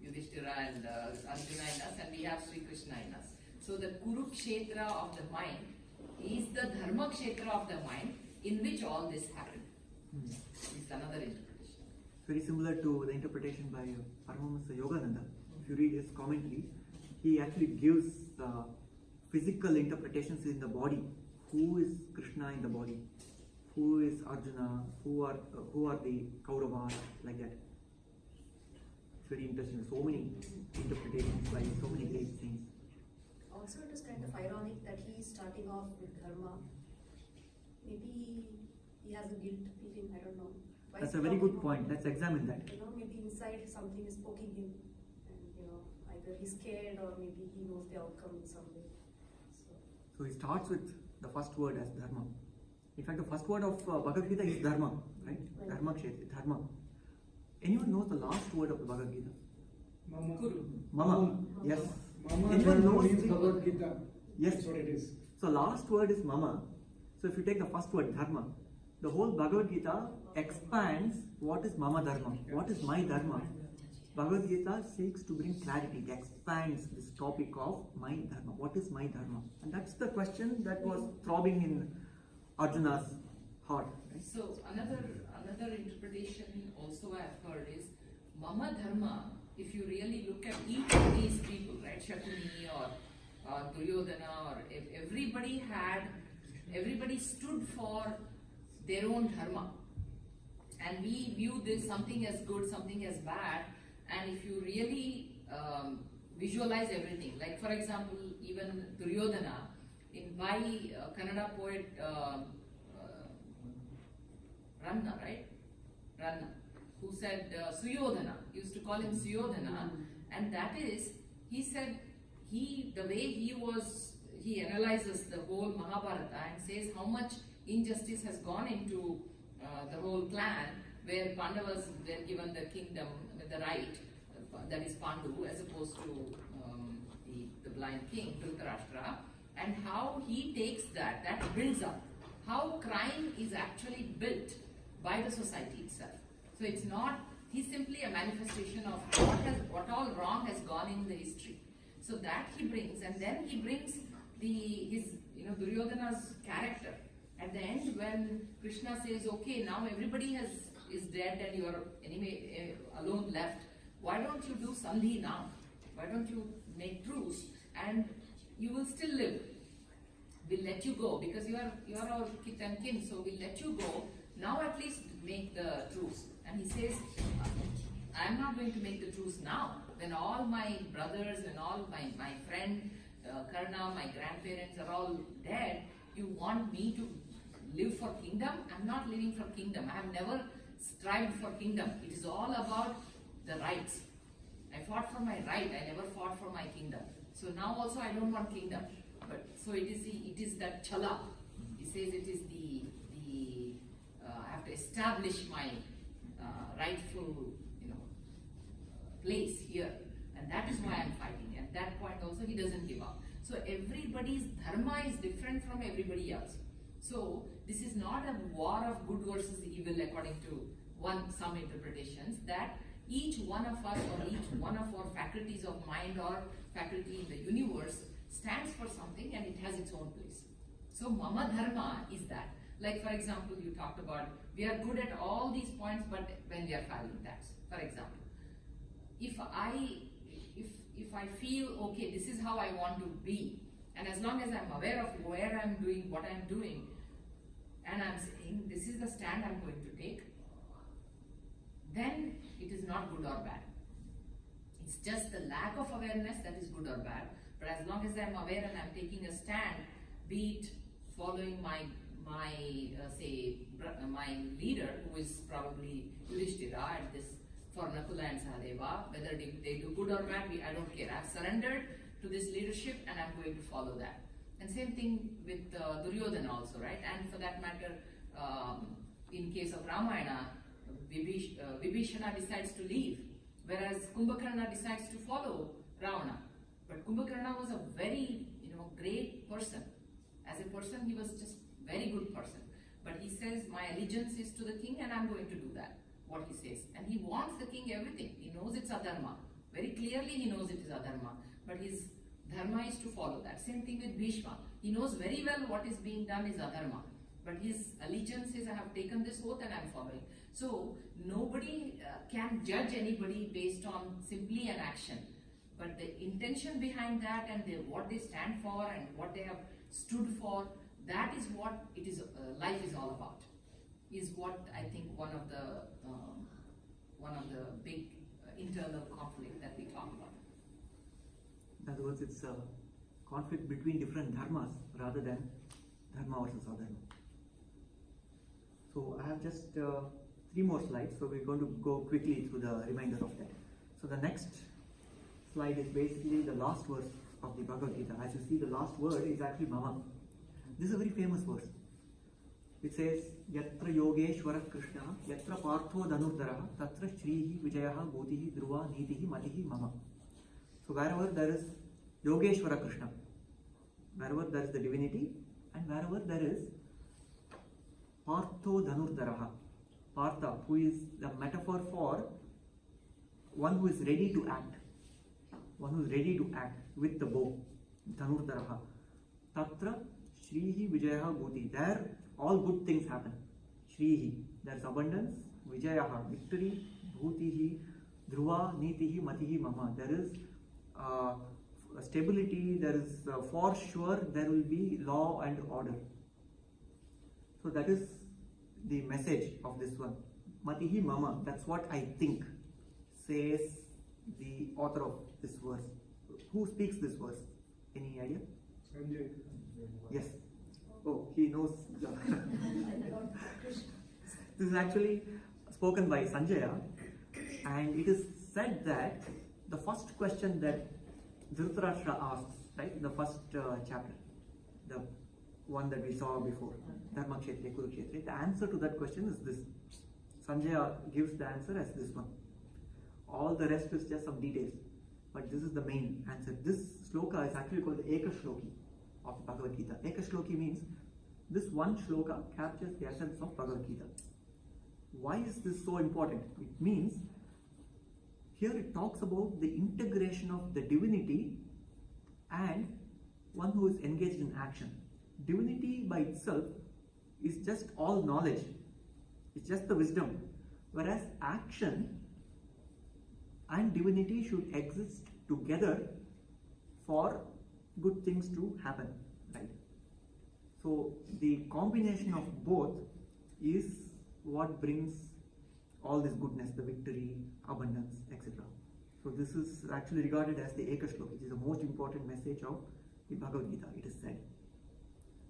Yudhishthira and Arjuna in us, and we have Sri Krishna in us. So the Kurukshetra of the mind is the dharma kshetra of the mind, in which all this happened. It's another interpretation. Very similar to the interpretation by Paramahamsa Yogananda. If you read his commentary, he actually gives physical interpretations in the body. Who is Krishna in the body? Who is Arjuna? Who are the Kauravas? Like that. It's very interesting. So many interpretations by so many great saints. Also, it is kind of ironic that he is starting off with dharma maybe he has a guilt feeling, I don't know. Why That's is a he very good talking point. about- Let's examine that. You know, maybe inside something is poking him, and either he's scared or maybe he knows the outcome in some way. So he starts with the first word as dharma. In fact, the first word of Bhagavad Gita is dharma, right? Right. Dharma kshetri, dharma. Anyone knows the last word of the Bhagavad Gita? Guru. Mama. Yes. Mama Anyone Dharma knows means the- Bhagavad Gita. Yes. That's what it is. So last word is mama. So if you take the first word dharma, the whole Bhagavad Gita expands what is mama dharma, what is my dharma. Bhagavad Gita seeks to bring clarity. It expands this topic of my dharma. What is my dharma? And that's the question that was throbbing in Arjuna's heart. Right? So another interpretation also I've heard is Mama Dharma. If you really look at each of these people, right, Shakuni or Duryodhana, or everybody stood for their own dharma, and we view this something as good, something as bad. And if you really visualize everything, like for example, even Duryodhana, by Kannada poet Ranna, right? Ranna, who said Suyodhana, used to call him Suyodhana, and that is, he said, the way he analyzes the whole Mahabharata and says how much injustice has gone into the whole clan, where Pandavas were given the kingdom with the right, that is Pandu, as opposed to the blind king, Dhritarashtra, and how he takes that builds up, how crime is actually built by the society itself. So it's not, he's simply a manifestation of what all wrong has gone in the history. So that he brings, and then he brings his Duryodhana's character. At the end, when Krishna says, okay, now everybody is dead and you are anyway alone left, why don't you do sandhi now? Why don't you make truce and you will still live? We'll let you go because you are our kith and kin, so we'll let you go. Now at least make the truce. And he says, I'm not going to make the truce now. When all my brothers and all my friend Karna, my grandparents are all dead, you want me to live for kingdom? I'm not living for kingdom. I have never strived for kingdom. It is all about the rights. I fought for my right. I never fought for my kingdom. So now also I don't want kingdom. But so it is that chala. He says it is I have to establish my rightful place here, and that is why I'm fighting. At that point also he doesn't give up. So everybody's dharma is different from everybody else. So this is not a war of good versus evil according to some interpretations, that each one of us or each one of our faculties of mind or faculty in the universe stands for something and it has its own place. So mama dharma is that. Like for example, you talked about we are good at all these points, but when we are failing, that's for example. If I feel okay, this is how I want to be, and as long as I'm aware of where I'm doing what I'm doing, and I'm saying this is the stand I'm going to take, then it is not good or bad. It's just the lack of awareness that is good or bad. But as long as I'm aware and I'm taking a stand, be it following my leader, who is probably Yudhishthira, and this for Nakula and Sahadeva, whether they do good or bad, I don't care. I've surrendered to this leadership and I'm going to follow that. And same thing with Duryodhana also, right? And for that matter, in case of Ramayana, Vibhishana decides to leave, whereas Kumbhakarna decides to follow Ravana. But Kumbhakarna was a very great person. As a person, he was just very good person. But he says, my allegiance is to the king and I'm going to do that, what he says. And he wants the king everything. He knows it's adharma. Very clearly he knows it is adharma. But his dharma is to follow that. Same thing with Bhishma. He knows very well what is being done is adharma. But his allegiance is, I have taken this oath and I'm following. So nobody can judge anybody based on simply an action. But the intention behind that and what they stand for and what they have stood for, that is what it is. Life is all about. Is what I think one of the big internal conflict that we talk about. In other words, it's a conflict between different dharmas rather than dharma versus adharma. So I have just 3 more slides, so we're going to go quickly through the remainder of that. So the next slide is basically the last verse of the Bhagavad Gita. As you see, the last word is actually Mama. This is a very famous verse. It says, Yatra Yogeshwara Krishna, Yatra Partho Dhanurdara, Tatra Shrihi Vijayaha Bhutihi Dhruva Nitihi Matihi Mama. So wherever there is Yogeshwara Krishna, wherever there is the divinity, and wherever there is Partho Dhanurdaraha, Partha, who is the metaphor for one who is ready to act, with the bow, Dhanurdaraha. Tatra Shrihi Vijayaha Bhuti, there all good things happen. Shrihi, there is abundance, Vijayaha, victory, Bhutihi, Dhruva, Nitihi, Matihi, Mama. There is stability, there is for sure there will be law and order. So that is the message of this one. Matihi Mama, that's what I think, says the author of this verse. Who speaks this verse? Any idea? Sanjay. Yes. Oh, he knows. This is actually spoken by Sanjaya, and it is said that the first question that Dhritarashtra asks, right, the first chapter, the one that we saw before, Dharma Kshetre, Kurukshetre, the answer to that question is this. Sanjaya gives the answer as this one. All the rest is just some details, but this is the main answer. This shloka is actually called the Eka Shloki of Bhagavad Gita. Eka Shloki means this one shloka captures the essence of Bhagavad Gita. Why is this so important? It means here it talks about the integration of the divinity and one who is engaged in action. Divinity by itself is just all knowledge, it's just the wisdom, whereas action and divinity should exist together for good things to happen, right? So the combination of both is what brings all this goodness, the victory, abundance, etc. So this is actually regarded as the Eka Shloka, which is the most important message of the Bhagavad Gita, it is said.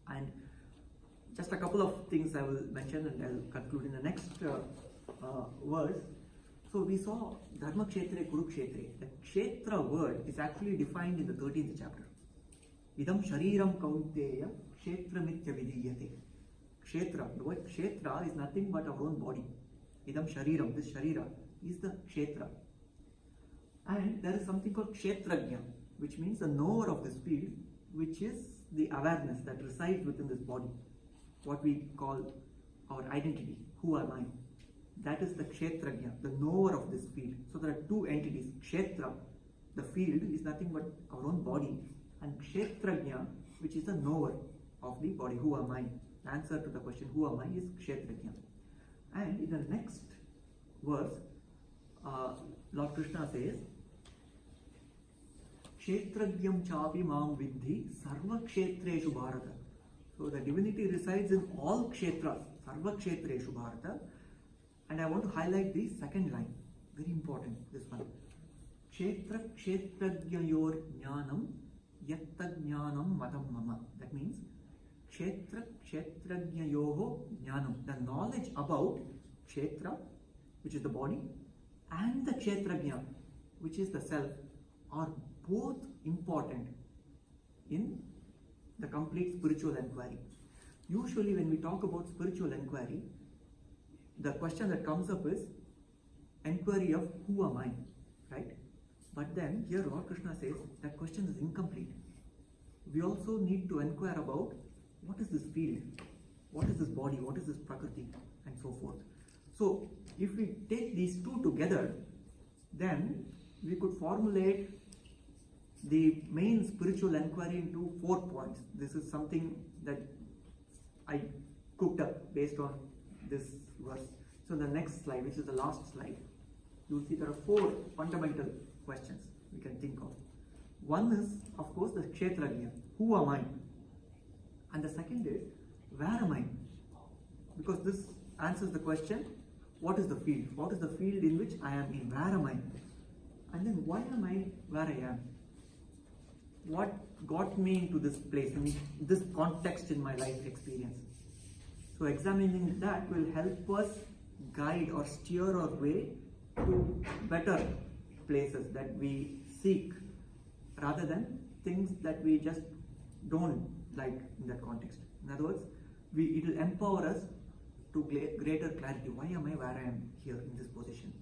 And just a couple of things I will mention and I will conclude in the next verse. So we saw Dharma Kshetre, Kurukshetre. The Kshetra word is actually defined in the 13th chapter. Idam Shriram Kaunteya Kshetramitya Vidiyate. Kshetra, the word Kshetra is nothing but our own body. Idam Shriram, this Sharira is the Kshetra. And there is something called Kshetrajna, which means the knower of this field, which is the awareness that resides within this body. What we call our identity. Who am I? That is the Kshetrajna, the knower of this field. So there are two entities. Kshetra, the field, is nothing but our own body. And Kshetrajna, which is the knower of the body. Who am I? The answer to the question, who am I, is Kshetrajna. And in the next verse, Lord Krishna says, Kshetrajnam chapi mam vidhi sarva kshetreshu bharata. So the divinity resides in all kshetras, sarva kshetreshu bharata. And I want to highlight the second line, very important, this one. Kshetra kshetrajnayor jnanam yatta jnanam matam mama. That means Kshetra kshetrajnayoho jnanam. The knowledge about kshetra, which is the body, and the kshetrajna, which is the self, are both important in the complete spiritual inquiry. Usually when we talk about spiritual inquiry, the question that comes up is inquiry of who am I, right? But then here Lord Krishna says that question is incomplete. We also need to inquire about what is this field, what is this body, what is this prakriti, and so forth. So if we take these two together, then we could formulate the main spiritual inquiry into 4 points. This is something that I cooked up based on this verse. So the next slide, which is the last slide, you will see there are 4 fundamental questions we can think of. One is, of course, the Kshetrajna. Who am I? And the second is, where am I? Because this answers the question, what is the field? What is the field in which I am in? Where am I? And then why am I where I am? What got me into this place, in this context in my life experience? So examining that will help us guide or steer our way to better places that we seek, rather than things that we just don't like in that context. In other words, it will empower us to greater clarity. Why am I where I am here in this position?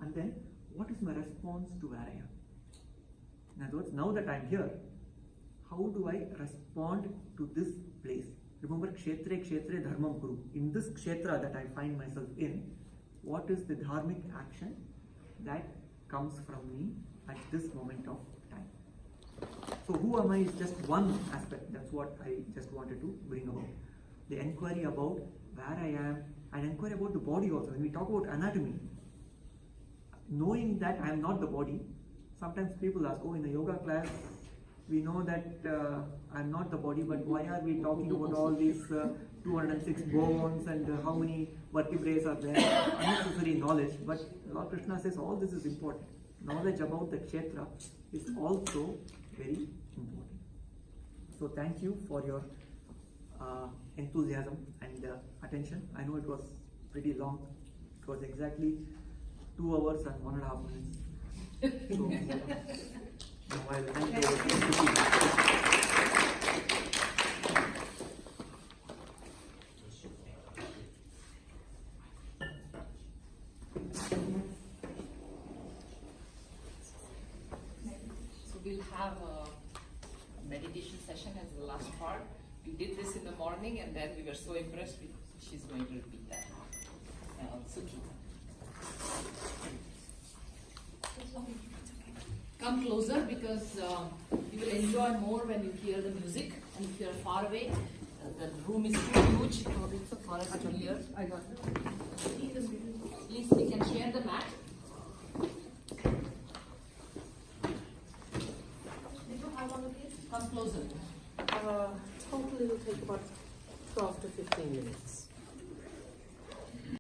And then, what is my response to where I am? In other words, now that I am here, how do I respond to this place? Remember, kshetre kshetre dharmam kuru. In this kshetra that I find myself in, what is the dharmic action that comes from me at this moment of time? So who am I is just one aspect. That's what I just wanted to bring about. The inquiry about where I am, and inquiry about the body also. When we talk about anatomy, knowing that I am not the body, sometimes people ask, oh, in a yoga class, we know that I am not the body, but why are we talking about all these 206 bones and how many vertebrae are there? Unnecessary knowledge. But Lord Krishna says all this is important. Knowledge about the kshetra is also very important. So thank you for your enthusiasm and attention. I know it was pretty long. It was exactly 2 hours and 1.5 minutes. So, now I'll hand over to Bhakti. So we'll have a meditation session as the last part. We did this in the morning and then we were so impressed, she's going to repeat that. Sukhi. Come closer because you will enjoy more when you hear the music, and if you are far away, the room is too huge for us to hear. Please, we can share the mat. Come closer. Hopefully it will take about 12 to 15 minutes.